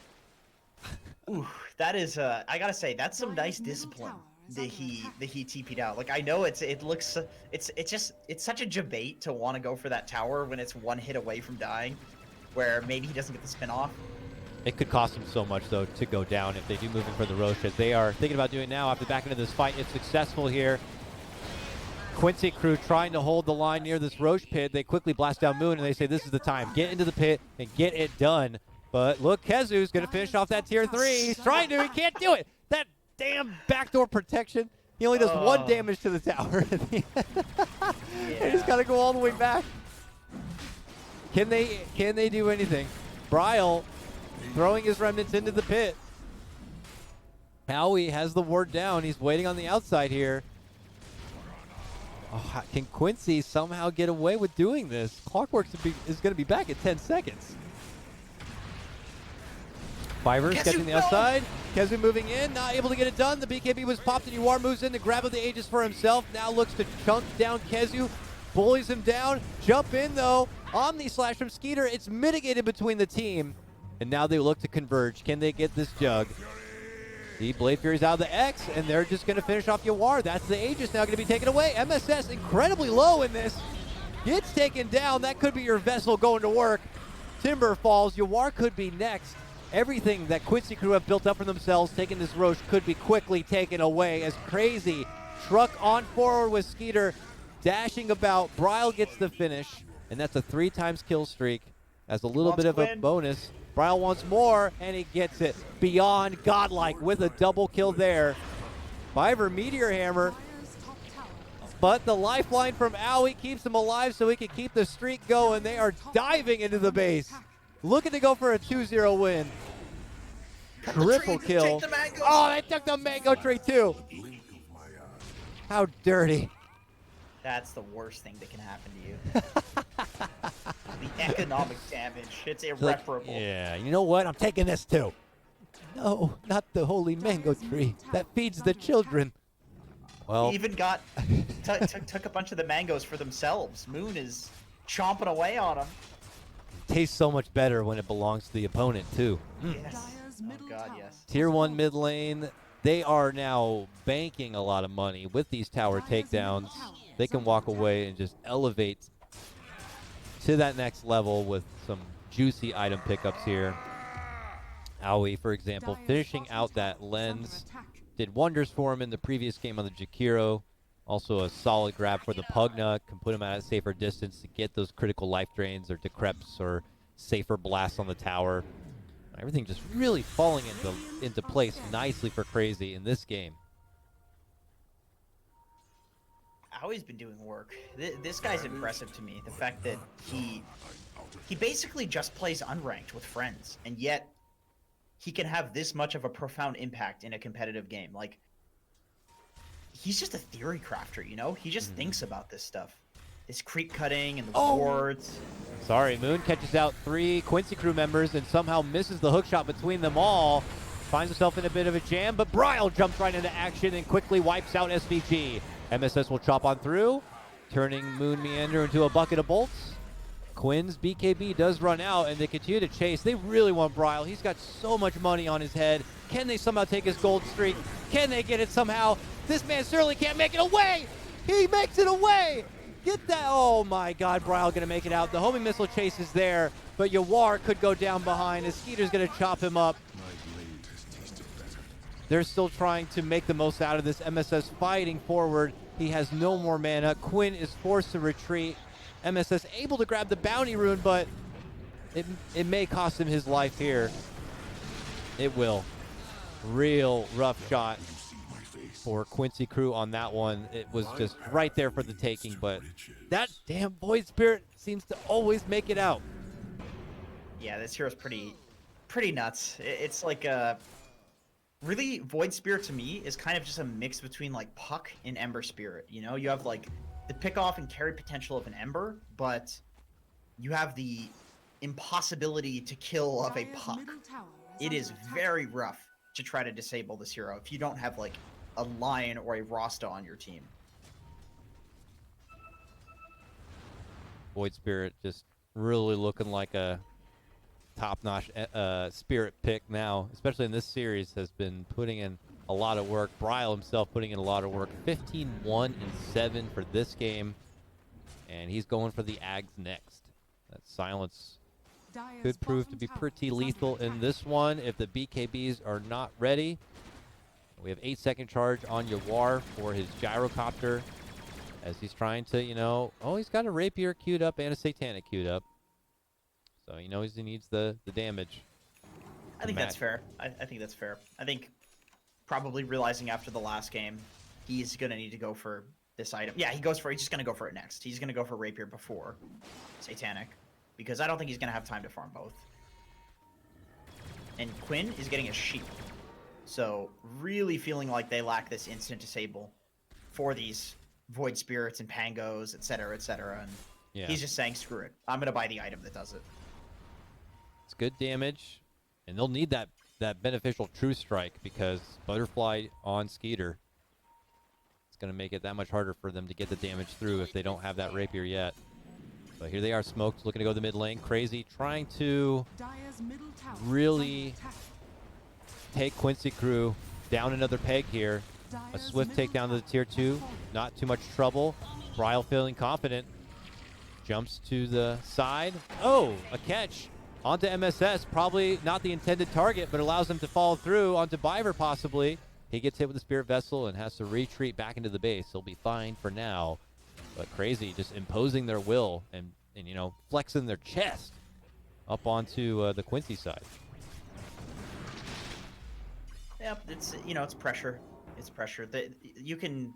Ooh, that is, I gotta say, that's some nice discipline that he TP'd out. Like, I know it's such a debate to want to go for that tower when it's one hit away from dying, where maybe he doesn't get the spin off. It could cost him so much, though, to go down if they do move in for the Roche, as they are thinking about doing it now after the back end of this fight. It's successful here. Quincy crew trying to hold the line near this Roche pit. They quickly blast down Moon, and they say this is the time. Get into the pit and get it done. But look, Kezu's going to finish off that tier 3. He's trying to. He can't do it. That damn backdoor protection. He only does 1 damage to the tower. They just got to go all the way back. Can they do anything? Bryle throwing his remnants into the pit. Howie has the ward down. He's waiting on the outside here. Oh, can Quincy somehow get away with doing this? Clockwork is going to be back in 10 seconds. Fivers catching the outside. Kezu moving in, not able to get it done. The BKB was popped, and UR moves in to grab the Aegis for himself. Now looks to chunk down Kezu, bullies him down. Jump in, though. Omni Slash from Skeeter. It's mitigated between the team. And now they look to converge. Can they get this jug? The Blade Fury's out of the X, and they're just going to finish off UR. That's the Aegis now going to be taken away. MSS incredibly low in this. Gets taken down. That could be your vessel going to work. Timber falls. UR could be next. Everything that Quincy crew have built up for themselves, taking this Roche, could be quickly taken away as Crazy truck on forward with Skeeter, dashing about. Bryle gets the finish, and that's a 3 times kill streak as a little bit of a bonus. Bryle wants more, and he gets it beyond godlike with a double kill there. Fiver Meteor Hammer, but the lifeline from Owie keeps him alive so he can keep the streak going. They are diving into the base, looking to go for a 2-0 win. Triple kill. Oh, they took the mango tree too. How dirty. That's the worst thing that can happen to you. The economic damage. It's irreparable. Yeah, you know what? I'm taking this too. No, not the holy mango tree that feeds the children. Well, He even got took a bunch of the mangoes for themselves. Moon is chomping away on them. tastes so much better when it belongs to the opponent too. Yes. Oh god, yes. Tier 1 mid lane, they are now banking a lot of money with these tower takedowns. They can walk away and just elevate to that next level with some juicy item pickups here. Owie, for example, finishing out that lens did wonders for him in the previous game on the Jakiro. Also a solid grab for the Pugna, can put him at a safer distance to get those critical life drains or decreps or safer blasts on the tower. Everything just really falling into place nicely for Crazy in this game. Owie's been doing work. This guy's impressive to me. The fact that he basically just plays unranked with friends, and yet he can have this much of a profound impact in a competitive game. Like, he's just a theory crafter, you know? He just thinks about this stuff. This creep cutting and the wards. Sorry, Moon catches out 3 Quincy crew members and somehow misses the hook shot between them all. Finds himself in a bit of a jam, but Bryle jumps right into action and quickly wipes out SVG. MSS will chop on through, turning Moon Meander into a bucket of bolts. Quinn's BKB does run out, and they continue to chase. They really want Bryle. He's got so much money on his head. Can they somehow take his gold streak? Can they get it somehow? This man certainly can't make it away! He makes it away! Get that! Oh my god, Bryle gonna make it out. The homing missile chase is there, but Yawar could go down behind. His Skeeter's gonna chop him up. They're still trying to make the most out of this. MSS fighting forward. He has no more mana. Quinn is forced to retreat. MSS able to grab the bounty rune, but it may cost him his life here. It will. Real rough shot for Quincy Crew on that one. It was just right there for the taking, but that damn Void Spirit seems to always make it out. Yeah, this hero's pretty nuts. It's like a really Void Spirit to me is kind of just a mix between like Puck and Ember Spirit. You know, you have like the pick off and carry potential of an Ember, but you have the impossibility to kill of a Dire's Puck. middle tower It is under attack. very rough to try to disable this hero if you don't have like a Lion or a Rasta on your team. Void Spirit just really looking like a top-notch Spirit pick now, especially in this series, has been putting in a lot of work. Bryle himself putting in a lot of work. 15-1-7 for this game, and he's going for the Ags next. That silence Dire's could prove to bottom be tower pretty is under lethal in attack. this one if the BKBs are not ready. We have 8-second charge on Yawar for his gyrocopter as he's trying to, he's got a Rapier queued up and a Satanic queued up. So he knows he needs the damage. I think that's fair. I think that's fair. I think probably realizing after the last game, he's gonna need to go for this item. Yeah, he's just gonna go for it next. He's gonna go for Rapier before Satanic, because I don't think he's gonna have time to farm both. And Quinn is getting a sheep, so really feeling like they lack this instant disable for these Void Spirits and Pangos, etc., etc. And Yeah. he's just saying, screw it. I'm gonna buy the item that does it. It's good damage, and they'll need that beneficial True Strike because Butterfly on Skeeter. It's going to make it that much harder for them to get the damage through if they don't have that Rapier yet. But here they are, Smoked, looking to go to the mid lane. Crazy, trying to Dire's middle tower is really under attack. take Quincy Crew down another peg here. A Dire's swift middle takedown to the tower tier has 2. fallen. Not too much trouble. Bryle feeling confident. Jumps to the side. Oh, a catch. Onto MSS. Probably not the intended target, but allows him to follow through onto Biver possibly. He gets hit with the Spirit Vessel and has to retreat back into the base. He'll be fine for now. But Crazy just imposing their will and flexing their chest up onto the Quincy side. Yep, it's pressure. It's pressure. You can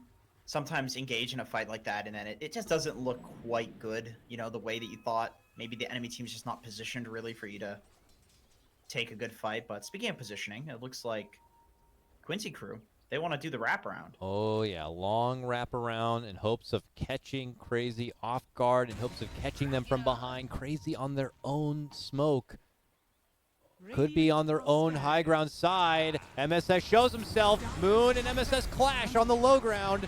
sometimes engage in a fight like that, and then it just doesn't look quite good. The way that you thought. Maybe the enemy team's just not positioned really for you to take a good fight. But speaking of positioning, it looks like Quincy Crew, they want to do the wraparound. Oh, yeah. Long wraparound in hopes of catching Crazy off guard, in hopes of catching them from behind. Crazy on their own smoke. Could be on their own high ground side. MSS shows himself. Moon and MSS clash on the low ground.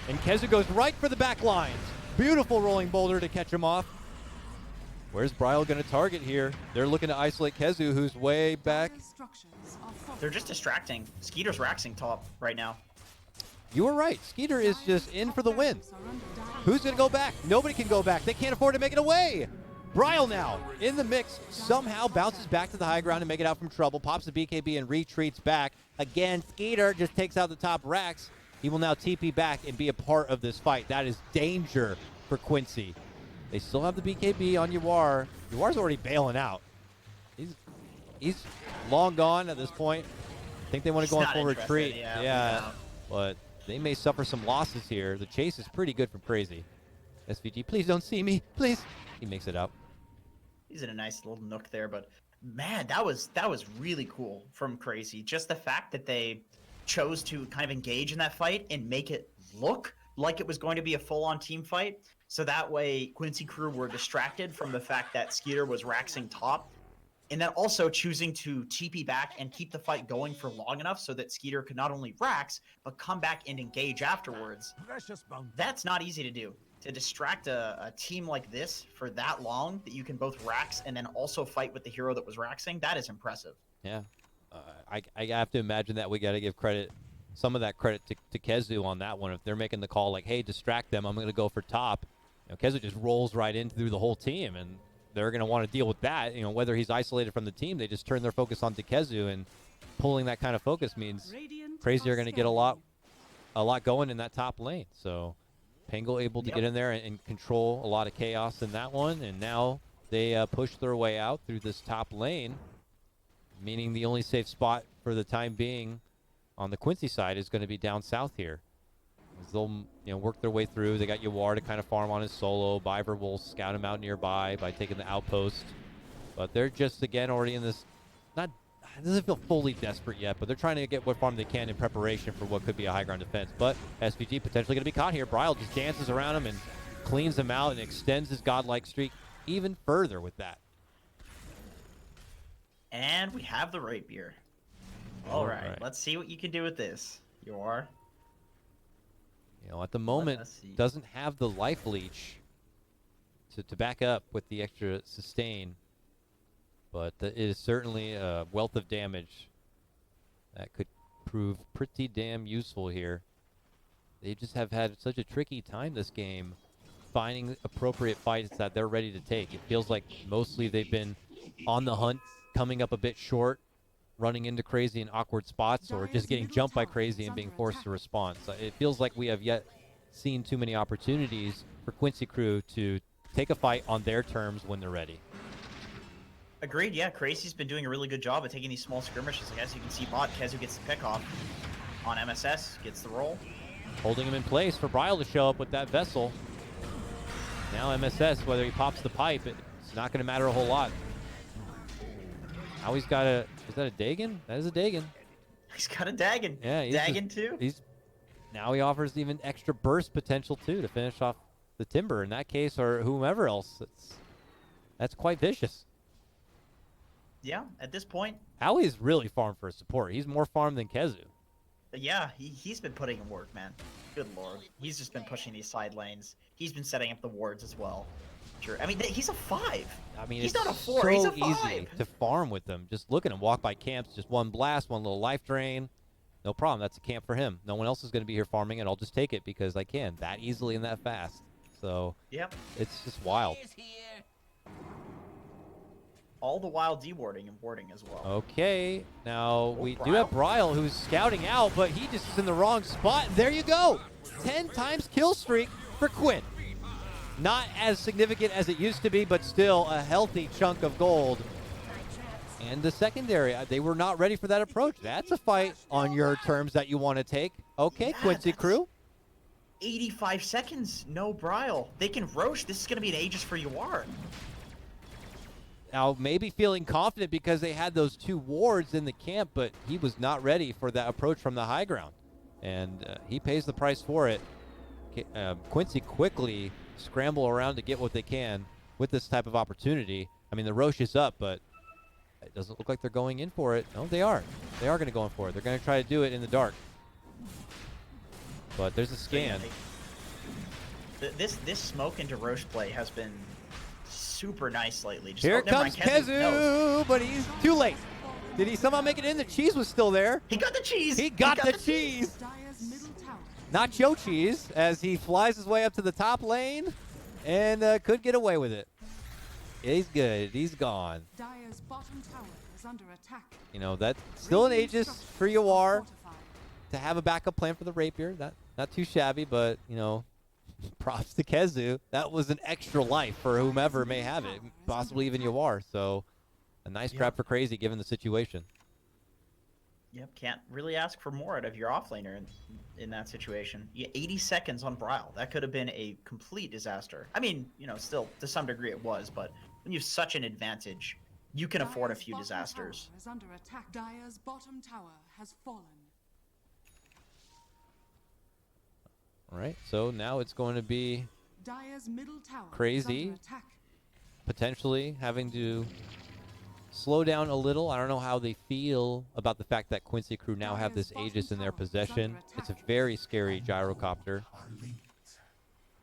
And Kezu goes right for the back lines. Beautiful rolling boulder to catch him off. Where's Bryle going to target here? They're looking to isolate Kezu, who's way back. Dire's structures are fortified. They're just distracting. Skeeter's raxing top right now. You were right. Skeeter is just in for the win. Barracks are under Dire's Who's going to go back? Nobody can go back. They can't afford to make it away. Bryle now in the mix. Somehow bounces back to the high ground and make it out from trouble. Pops the BKB and retreats back. Again, Skeeter just takes out the top racks. He will now TP back and be a part of this fight. That is danger for Quincy. They still have the BKB on Yawar. Yawar's already bailing out. He's long gone at this point. I think they want to go on Not full interested, retreat. yeah. But they may suffer some losses here. The chase is pretty good from Crazy. SVG, please don't see me. Please. He makes it out. He's in a nice little nook there, but man, that was really cool from Crazy. Just the fact that they chose to kind of engage in that fight and make it look like it was going to be a full-on team fight. So that way, Quincy Crew were distracted from the fact that Skeeter was raxing top, and then also choosing to TP back and keep the fight going for long enough so that Skeeter could not only rax, but come back and engage afterwards. Precious bone. That's not easy to do. To distract a team like this for that long, that you can both rax and then also fight with the hero that was raxing, that is impressive. Yeah. I have to imagine that we got to give some of that credit to Kezu on that one. If they're making the call like, hey, distract them, I'm going to go for top. Kezu just rolls right in through the whole team, and they're going to want to deal with that. Whether he's isolated from the team, they just turn their focus onto Kezu, and pulling that kind of focus means Radiant Crazy are going to get a lot a lot going in that top lane. So Pango able to get in there and control a lot of chaos in that one. And now they push their way out through this top lane, meaning the only safe spot for the time being on the Quincy side is going to be down south here. As they'll work their way through. They got Yawar to kind of farm on his solo. Biver will scout him out nearby by taking the outpost. But they're just, again, already in this, it doesn't feel fully desperate yet, but they're trying to get what farm they can in preparation for what could be a high ground defense. But SVG potentially going to be caught here. Bryle just dances around him and cleans him out and extends his godlike streak even further with that. And we have the rapier. All right, let's see what you can do with this. Yawar. At the moment, doesn't have the life leech to back up with the extra sustain. But it is certainly a wealth of damage that could prove pretty damn useful here. They just have had such a tricky time this game finding appropriate fights that they're ready to take. It feels like mostly they've been on the hunt, coming up a bit short, running into Crazy in awkward spots, or just getting jumped by Crazy and being forced to respond. So it feels like we have yet seen too many opportunities for Quincy Crew to take a fight on their terms when they're ready. Agreed, yeah. Crazy's been doing a really good job of taking these small skirmishes. Like, as you can see, bot Kezu gets the pick off on MSS, gets the roll. Holding him in place for Bryle to show up with that vessel. Now MSS, whether he pops the pipe, it's not going to matter a whole lot. Now he's got a, is that a Dagon? That is a Dagon. He's got a Dagon. Yeah, Dagon too. Now he offers even extra burst potential too to finish off the Timber in that case, or whomever else. That's quite vicious. Yeah, at this point. Howie's really farmed for support. He's more farmed than Kezu. Yeah, he's been putting in work, man. Good lord. He's just been pushing these side lanes. He's been setting up the wards as well. Sure. I mean, he's a 5. I mean, he's it's not a 4. So He's a 5. easy to farm with them. Just look at him walk by camps. Just one blast, one little life drain. No problem. That's a camp for him. No one else is going to be here farming, and I'll just take it because I can that easily and that fast. So yep, it's just wild. All the while dewarding and warding as well. Okay, now we do have Bryle who's scouting out, but he just is in the wrong spot. And there you go. 10 times kill streak for Quinn. Not as significant as it used to be, but still a healthy chunk of gold. And the secondary, they were not ready for that approach. That's a fight on your terms that you want to take. Okay, yeah, Quincy Crew. 85 seconds, no Bryle. They can Roche. This is going to be an Aegis for Yawar. Now, maybe feeling confident because they had those 2 wards in the camp, but he was not ready for that approach from the high ground. And he pays the price for it. Quincy quickly scramble around to get what they can with this type of opportunity. I mean, the Roche is up, but it doesn't look like they're going in for it. No, they are. They are going to go in for it. They're going to try to do it in the dark. But there's a scan. This smoke into Roche play has been super nice lately. Just, here comes Kezu, but he's too late. Did he somehow make it in? The cheese was still there. He got the cheese. He got the cheese. Nacho cheese as he flies his way up to the top lane and could get away with it. He's good. He's gone. Dire's bottom tower is under attack. You know, that's still an Aegis for Yawar to have a backup plan for the Rapier. Not too shabby, but, you know, props to Kezu. That was an extra life for whomever may have it, possibly even Yawar. So a nice grab for Crazy given the situation. Yep, can't really ask for more out of your offlaner in that situation. 80 seconds on Bryle. That could have been a complete disaster. I mean, you know, still to some degree it was, but when you have such an advantage, you can afford a few disasters. Is under attack. Dire's bottom tower has fallen. All right, so now it's going to be Dire's middle tower Crazy, potentially having to slow down a little. I don't know how they feel about the fact that Quincy Crew now have this Aegis in their possession. It's a very scary gyrocopter.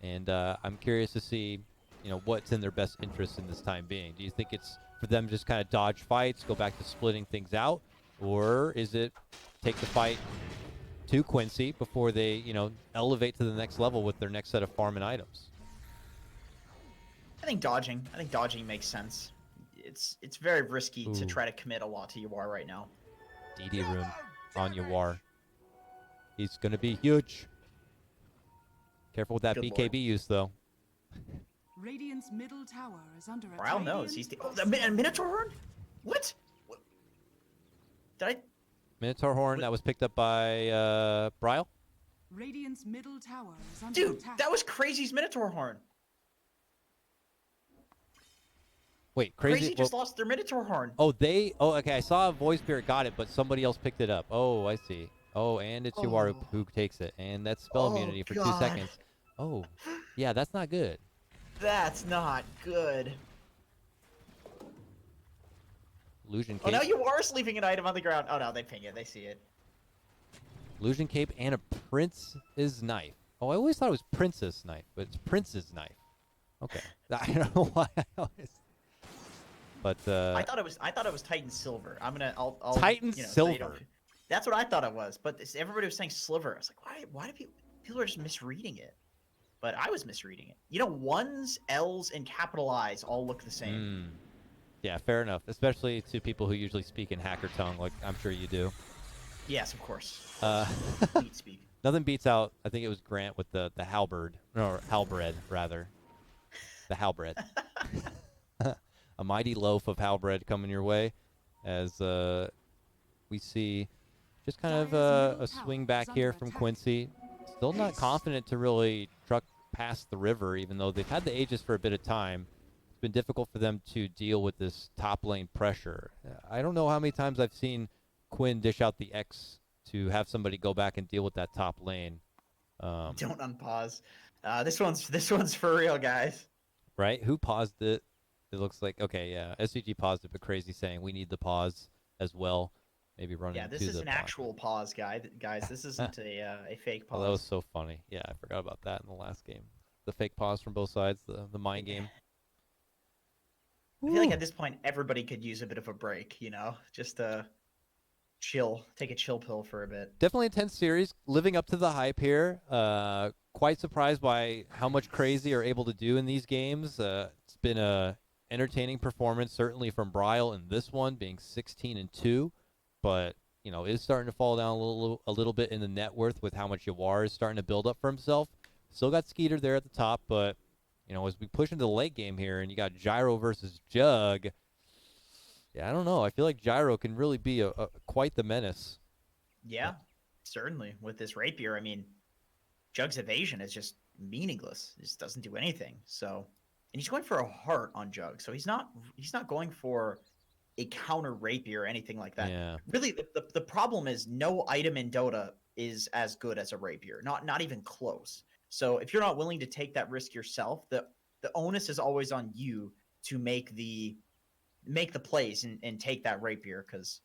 And I'm curious to see, you know, what's in their best interest in this time being. Do you think it's for them to just kind of dodge fights, go back to splitting things out? Or is it take the fight to Quincy before they, you know, elevate to the next level with their next set of farm and items? I think dodging makes sense. It's very risky to try to commit a lot to Yawar right now. DD room on Yawar. He's going to be huge. Careful with that Good BKB lord. use, though. Radiant's middle tower is under attack. Brown knows. He's the Minotaur horn? What? Did I? Minotaur Horn, that was picked up by Bryle. Radiant's middle tower is under Dude, attack. that was Crazy's Minotaur horn. Wait, Crazy just lost their Minotaur horn. Oh, okay, I saw a Void Spirit got it, but somebody else picked it up. Oh, I see. Oh, and it's Yuwaru who takes it. And that's spell immunity for 2 seconds. Oh, yeah, that's not good. That's not good. Illusion Oh, Cape. now you are leaving an item on the ground. Oh, no, they ping it. They see it. Illusion Cape and a Prince's Knife. Oh, I always thought it was Princess Knife, but it's Prince's Knife. Okay. I don't know why I always... But, I thought it was Titan Silver. I'll Titan you know, so Silver. you don't- that's what I thought it was. But everybody was saying Sliver. I was like, why do people are just misreading it? But I was misreading it. You know, ones, L's, and capital I's all look the same. Yeah, fair enough. Especially to people who usually speak in hacker tongue, like I'm sure you do. Yes, of course. Meat speak. Nothing beats out, I think it was Grant with the halberd, or halberd, rather. The halberd. A mighty loaf of halberd coming your way as we see just kind of a swing back here from Quincy. Still not confident to really truck past the river, even though they've had the Aegis for a bit of time. It's been difficult for them to deal with this top lane pressure. I don't know how many times I've seen Quinn dish out the X to have somebody go back and deal with that top lane. Don't unpause. This one's for real, guys. Right? Who paused it? It looks like, okay, yeah. SCG paused it, but Crazy saying we need the pause as well. Maybe running Yeah, this into is the an pause. actual pause, guys. This isn't a fake pause. Oh, that was so funny. Yeah, I forgot about that in the last game. The fake pause from both sides, the mind game. I feel like at this point, everybody could use a bit of a break, you know? Just chill, take a chill pill for a bit. Definitely a tense series, living up to the hype here. Quite surprised by how much Crazy are able to do in these games. It's been a entertaining performance, certainly from Bryle in this one, being 16-2. But, you know, is starting to fall down a little bit in the net worth with how much Yawar is starting to build up for himself. Still got Skeeter there at the top, but, you know, as we push into the late game here and you got Gyro versus Jug, yeah, I don't know. I feel like Gyro can really be quite the menace. Yeah, certainly. With this rapier, I mean, Jug's evasion is just meaningless. It just doesn't do anything. So, and he's going for a heart on Jug, so he's not going for a counter rapier or anything like that. Yeah. Really, the problem is no item in Dota is as good as a rapier. Not even close. So if you're not willing to take that risk yourself, the onus is always on you to make the plays and take that rapier, because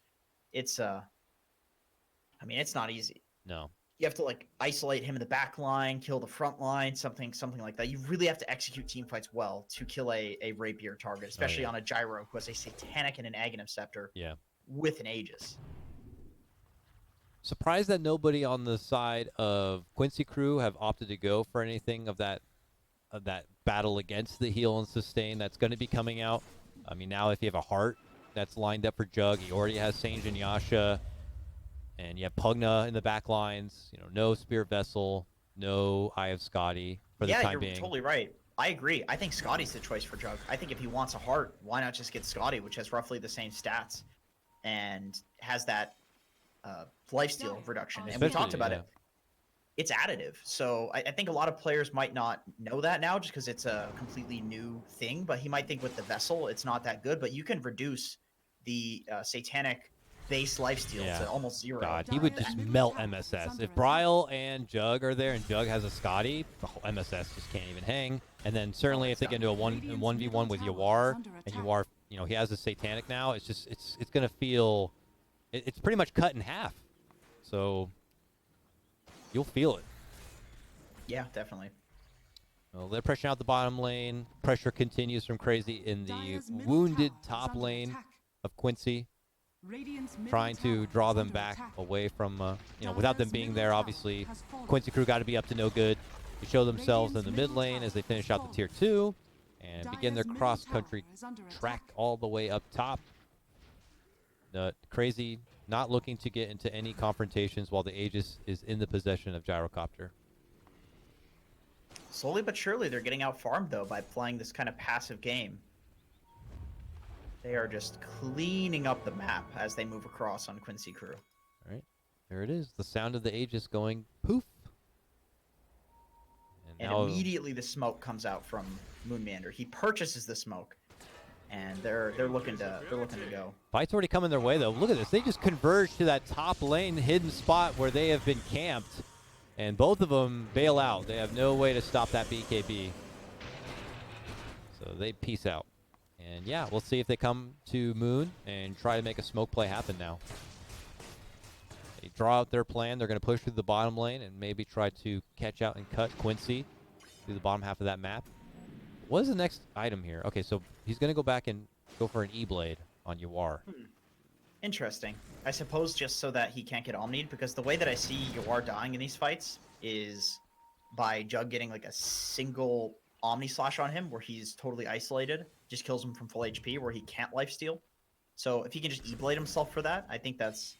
it's it's not easy. No. You have to like isolate him in the back line, kill the front line, something like that. You really have to execute team fights well to kill a rapier target, especially on a Gyro who has a Satanic and an Aghanim Scepter. Yeah. With an Aegis. Surprised that nobody on the side of Quincy crew have opted to go for anything of that battle against the heal and sustain that's going to be coming out. I mean, now if you have a heart that's lined up for Jug, he already has Sange and Yasha, and you have Pugna in the back lines. You know, no Spirit Vessel, no Eye of Scotty for the time being. Yeah, you're totally right. I agree. I think Scotty's the choice for Jug. I think if he wants a heart, why not just get Scotty, which has roughly the same stats and has that lifesteal reduction. And we talked about it. It's additive. So I think a lot of players might not know that now just because it's a completely new thing, but he might think with the Vessel, it's not that good, but you can reduce the Satanic base lifesteal to almost 0. God, he would just melt MSS. If Bryle and Jug are there and Jug has a Scotty, the whole MSS just can't even hang. And then certainly if they get into a 1v1 with Yawar, and Yawar, you know, he has a Satanic now, it's just, it's going to feel, it's pretty much cut in half. So you'll feel it. Yeah, definitely. Well, they're pressuring out the bottom lane. Pressure continues from Crazy in the wounded top lane of Quincy, trying to draw them back away from, you know, without them being there, obviously. Quincy crew got to be up to no good to show themselves in the mid lane as they finish out the tier 2 and begin their cross-country track all the way up top. Crazy not looking to get into any confrontations while the Aegis is in the possession of Gyrocopter. Slowly but surely, they're getting out farmed though by playing this kind of passive game. They are just cleaning up the map as they move across on Quincy Crew. All right, there it is. The sound of the Aegis going poof. And now immediately the smoke comes out from Moonmander. He purchases the smoke, and they're looking to go. fight's already coming their way though. Look at this. They just converge to that top lane hidden spot where they have been camped. And both of them bail out. They have no way to stop that BKB. So they peace out. And yeah, we'll see if they come to Moon and try to make a smoke play happen now. They draw out their plan. They're going to push through the bottom lane and maybe try to catch out and cut Quincy through the bottom half of that map. What is the next item here? Okay, so he's going to go back and go for an E-Blade on Yawar. Interesting. I suppose just so that he can't get omnied, because the way that I see Yawar dying in these fights is by Jug getting like a single Omni Slash on him where he's totally isolated, just kills him from full HP where he can't lifesteal. So if he can just E-Blade himself for that, I think that's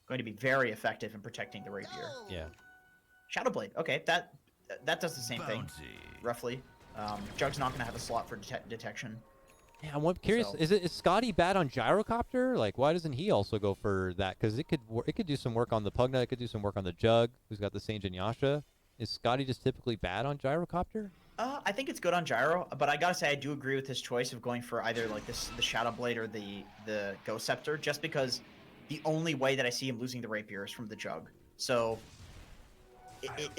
going to be very effective in protecting the Rapier. Yeah. Shadow Blade. Okay, that does the same thing, Bounty. roughly. Jug's not going to have a slot for detection. Yeah, I'm curious. So- Is Scotty bad on Gyrocopter? Like, why doesn't he also go for that? Because it could do some work on the Pugna. It could do some work on the Jug, who's got the Saint and Yasha. Is Scotty just typically bad on Gyrocopter? I think it's good on Gyro, but I gotta say I do agree with his choice of going for either like the Shadow Blade or the Ghost Scepter, just because the only way that I see him losing the Rapier is from the Jug. So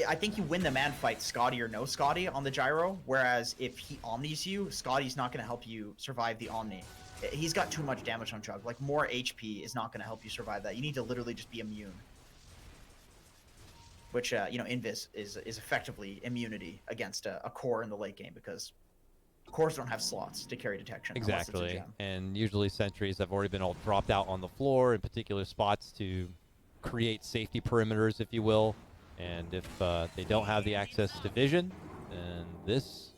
I think you win the man fight, Scotty or no Scotty, on the Gyro, whereas if he Omnis you, Scotty's not going to help you survive the Omni. He's got too much damage on Jug. Like, more HP is not going to help you survive that. You need to literally just be immune. Which, Invis is effectively immunity against a core in the late game, because cores don't have slots to carry detection. unless it's a Exactly. gem. And usually sentries have already been all dropped out on the floor in particular spots to create safety perimeters, if you will. And if they don't have the access to vision, then this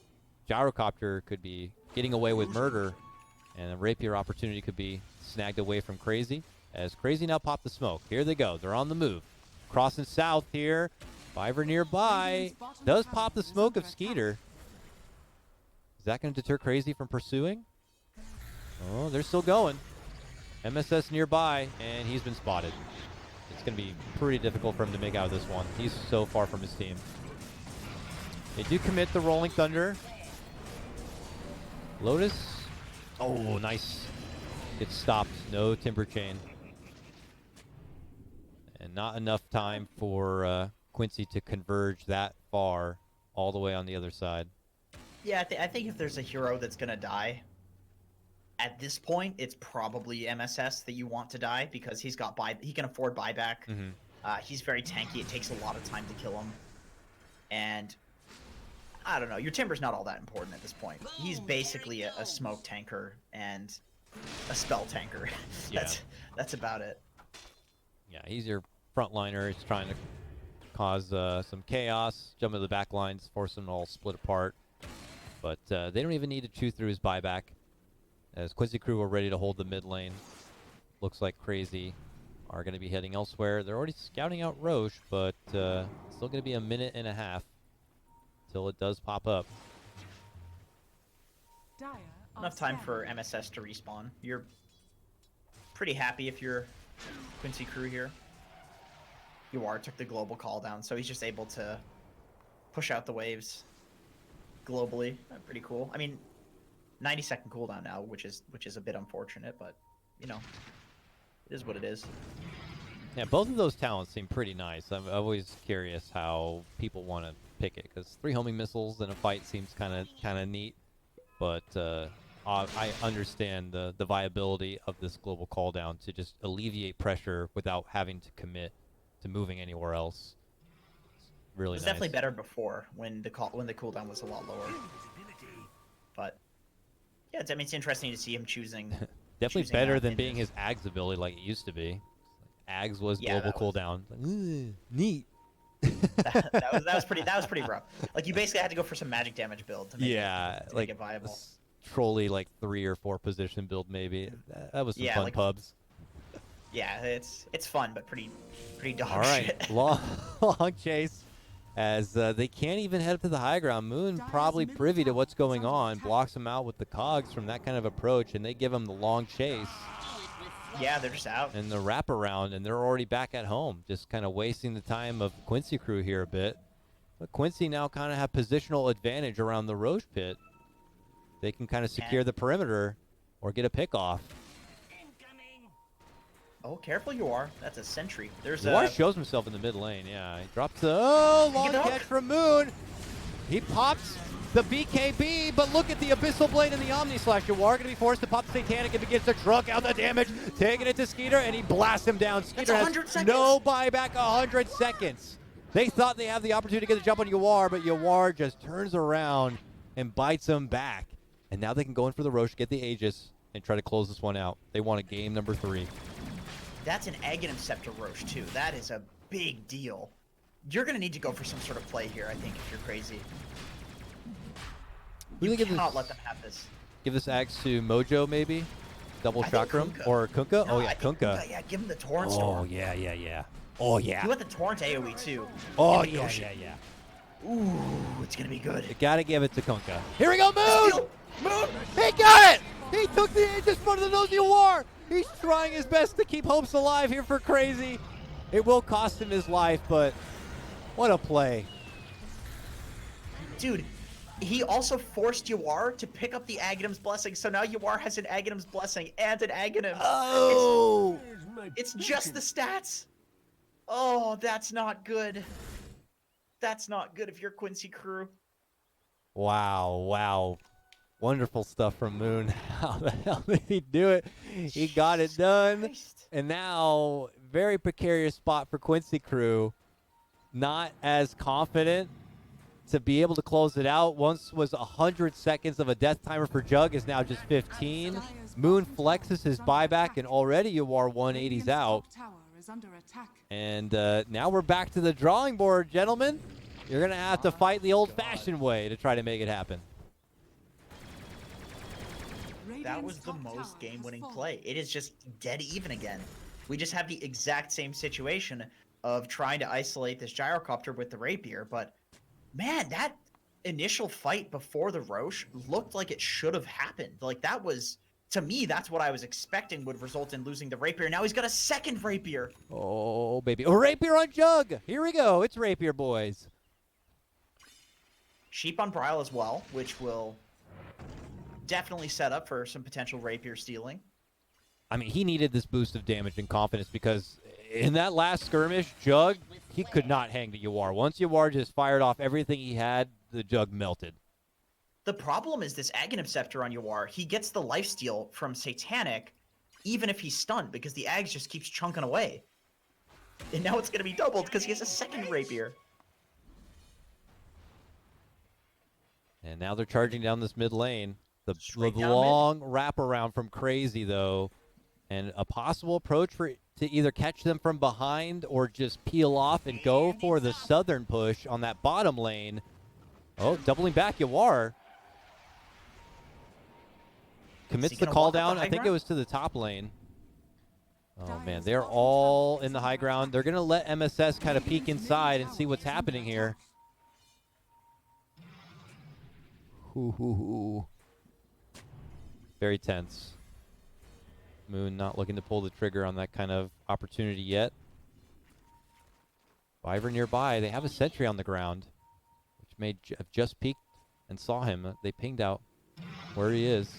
Gyrocopter could be getting away with murder, and a Rapier opportunity could be snagged away from Crazy. As Crazy now pop the smoke. Here they go. They're on the move. Crossing south here. Fiver nearby. Does pop the smoke of Skeeter. Is that going to deter Crazy from pursuing? Oh, they're still going. MSS nearby, and he's been spotted. It's going to be pretty difficult for him to make out of this one. He's so far from his team. They do commit the Rolling Thunder. Lotus. Oh, nice. Gets stopped. No Timber Chain. And not enough time for Quincy to converge that far all the way on the other side. Yeah, I think if there's a hero that's going to die, at this point, it's probably MSS that you want to die, because he can afford buyback. He's very tanky. It takes a lot of time to kill him. And I don't know. Your Timber's not all that important at this point. He's basically a smoke tanker and a spell tanker. That's about it. Yeah, he's your frontliner. He's trying to cause some chaos, jump into the back lines, force them to all split apart. But they don't even need to chew through his buyback, as Quincy Crew are ready to hold the mid lane. Looks like Crazy are going to be heading elsewhere. They're already scouting out Roche, but still going to be a minute and a half till it does pop up. Dire are Enough time scanning. for MSS to respawn. You're pretty happy if you're Quincy Crew here. Took the global call down, so he's just able to push out the waves globally. Pretty cool. I mean, 90-second cooldown now, which is a bit unfortunate, but it is what it is. Yeah, both of those talents seem pretty nice. I'm always curious how people want to pick it, because 3 homing missiles in a fight seems kind of neat, but I understand the viability of this global call down to just alleviate pressure without having to commit to moving anywhere else. It's really It was nice. definitely better before when the cooldown was a lot lower. But yeah, it's interesting to see him choosing. Definitely choosing better that than in being this. his Ags ability like it used to be. Ags was Yeah, global that was- cooldown. Like, neat. that was pretty rough. Like, you basically had to go for some magic damage build to make Yeah, to like make it viable. Trolley like 3 or 4 position build maybe. That was some Yeah, fun like- pubs. Yeah, it's fun, but pretty dog All right, shit. long chase. As they can't even head up to the high ground. Moon probably privy to what's going on, blocks him out with the cogs from that kind of approach, and they give him the long chase Yeah, they're just out. and the wraparound, and they're already back at home, just kind of wasting the time of Quincy crew here a bit. But Quincy now kind of have positional advantage around the Roche pit. They can kind of secure the perimeter or get a pick off. Oh, careful you are. That's a sentry. There's Noir shows himself in the mid lane. Yeah, he drops the long Get up. catch from Moon. He pops the BKB, but look at the Abyssal Blade and the Omni Slash. Noir going to be forced to pop the Satanic and begins to truck out the damage, taking it to Skeeter, and he blasts him down. Skeeter has 100 seconds. no buyback, 100 seconds. They thought they have the opportunity to get the jump on Yawar, but Yawar just turns around and bites him back. And now they can go in for the Roche, get the Aegis, and try to close this one out. They want a game number 3. That's an Aghanim Scepter Roche, too. That is a big deal. You're going to need to go for some sort of play here, I think, if you're crazy. Who You do they cannot let them have this. Give this axe to Mojo, maybe? Double I think chakram? Kunkka. Or Kunkka? No, Oh, yeah, I think Kunkka. Yeah, give him the Torrent Oh, Storm. yeah. Oh, You yeah. want the Torrent AoE, too. Oh, And the yeah, Goshen. yeah. Ooh, it's going to be good. You gotta give it to Kunkka. Here we go, Moon! Steal. Moon! He got it! He took the Aegis front of the nose of war. He's trying his best to keep hopes alive here for Crazy. It will cost him his life, but what a play. Dude, he also forced Yawar to pick up the Aghanim's Blessing, so now Yawar has an Aghanim's Blessing and an Aghanim. Oh! It's just the stats. Oh, that's not good. That's not good if you're Quincy crew. Wow. Wonderful stuff from Moon. How the hell did he do it? He got it done. Christ. And now, very precarious spot for Quincy crew. Not as confident to be able to close it out. Once was 100 seconds of a death timer for Jug, is now just 15. Moon flexes his buyback, and already you are 180s out. And now we're back to the drawing board, gentlemen. You're going to have to fight the old-fashioned way to try to make it happen. That was the most game-winning play. It is just dead even again. We just have the exact same situation of trying to isolate this gyrocopter with the rapier, but man, that initial fight before the Roche looked like it should have happened. Like, that was, to me, that's what I was expecting would result in losing the rapier. Now he's got a second rapier. Oh, baby. Oh, rapier on Jug. Here we go. It's rapier, boys. Sheep on Brile as well, which will definitely set up for some potential rapier stealing. I mean, he needed this boost of damage and confidence because in that last skirmish, Jug, he could not hang to Yawar. Once Yawar just fired off everything he had, the Jug melted. The problem is this Aghanim Scepter on Yawar. He gets the lifesteal from Satanic even if he's stunned because the Ags just keeps chunking away. And now it's going to be doubled because he has a second rapier. And now they're charging down this mid lane. The Straight down long wraparound from Crazy, though, and a possible approach to either catch them from behind or just peel off and go for the southern push on that bottom lane. Oh, doubling back, Yawar. Commits the gonna call walk up the down. high I think it ground? was to the top lane. Oh, man, they're all in the high ground. They're going to let MSS kind of peek inside and see what's happening here. Ooh. Very tense. Moon not looking to pull the trigger on that kind of opportunity yet. Viver nearby. They have a sentry on the ground, which may have just peeked and saw him. They pinged out where he is.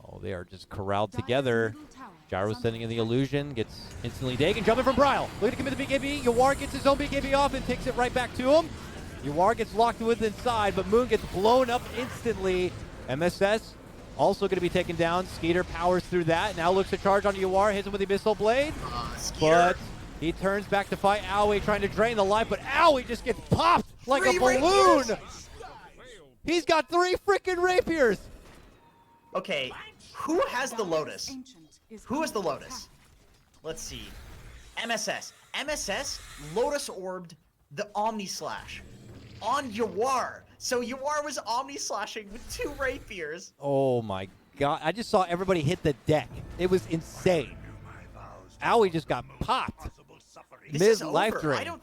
Oh, they are just corralled together. Gyro sending in the illusion, gets instantly taken, jumping from Brile. Look at him in the BKB. Yawar gets his own BKB off and takes it right back to him. Yawar gets locked with inside, but Moon gets blown up instantly. MSS also going to be taken down. Skeeter powers through that. Now looks to charge on Yawar, hits him with the Abyssal Blade. Skeeter. But he turns back to fight Owie, trying to drain the life, but Owie just gets popped like a balloon. He's got 3 freaking rapiers. Okay, who has the Lotus? Who has the Lotus? Let's see. MSS. MSS Lotus orbed the Omni Slash on Yawar. So Yawar was Omni Slashing with 2 rapiers. Oh my god. I just saw everybody hit the deck. It was insane. Owie just got popped. This is Mid-life over. drain. I don't.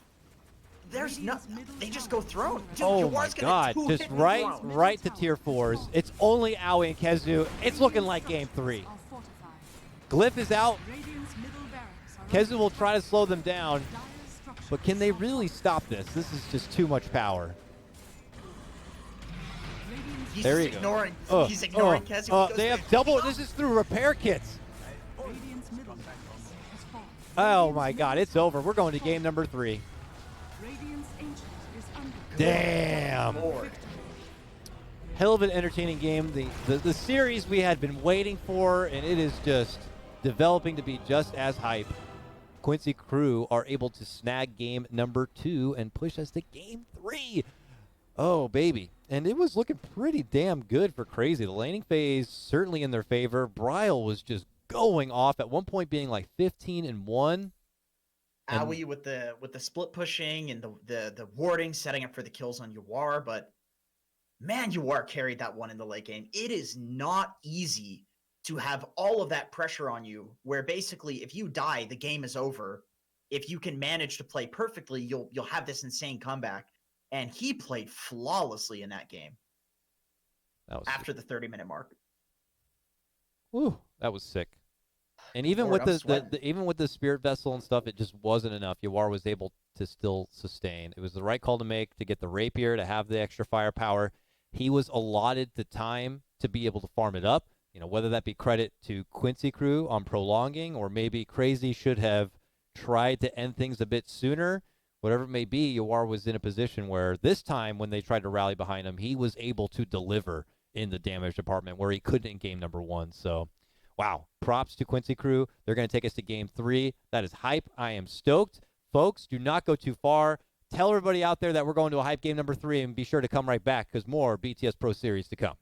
There's no. They just go throne. Dude, Oh Yawar's my gonna god, two-hit just the right throne. to tier 4s. It's only Owie and Kezu. It's looking like game 3. Are fortified. Glyph is out. Radiant's middle barracks are Kezu will try to slow them down, Dire's structures but can they are really stop this? This is just too much power. Radiant's He's There just you go. ignoring. Oh, He's ignoring Kezu. He goes they for have the double. kill. This is through repair kits. Radiant's middle barracks has fallen. Oh my god, it's over. We're going to game number 3. Radiant's ancient is under Damn. Lord. Hell of an entertaining game. The series we had been waiting for, and it is just developing to be just as hype. Quincy crew are able to snag game number 2 and push us to game 3. Oh, baby. And it was looking pretty damn good for Crazy. The laning phase certainly in their favor. Bryle was just going off at one point being like 15-1. And- Owie with the split pushing and the warding, setting up for the kills on Yawar, but man, Yawar carried that one in the late game. It is not easy to have all of that pressure on you, where basically if you die, the game is over. If you can manage to play perfectly, you'll have this insane comeback. And he played flawlessly in that game That was after the 30-minute mark. Whew, that was sick. And even Lord, with I'm the sweating. even with the spirit vessel and stuff, it just wasn't enough. Yawar was able to still sustain. It was the right call to make to get the rapier, to have the extra firepower. He was allotted the time to be able to farm it up. You know, whether that be credit to Quincy crew on prolonging, or maybe Crazy should have tried to end things a bit sooner. Whatever it may be, Yawar was in a position where this time when they tried to rally behind him, he was able to deliver in the damage department where he couldn't in game number 1. So, wow. Props to Quincy crew. They're going to take us to game 3. That is hype. I am stoked. Folks, do not go too far. Tell everybody out there that we're going to a hype game number 3, and be sure to come right back because more BTS Pro Series to come.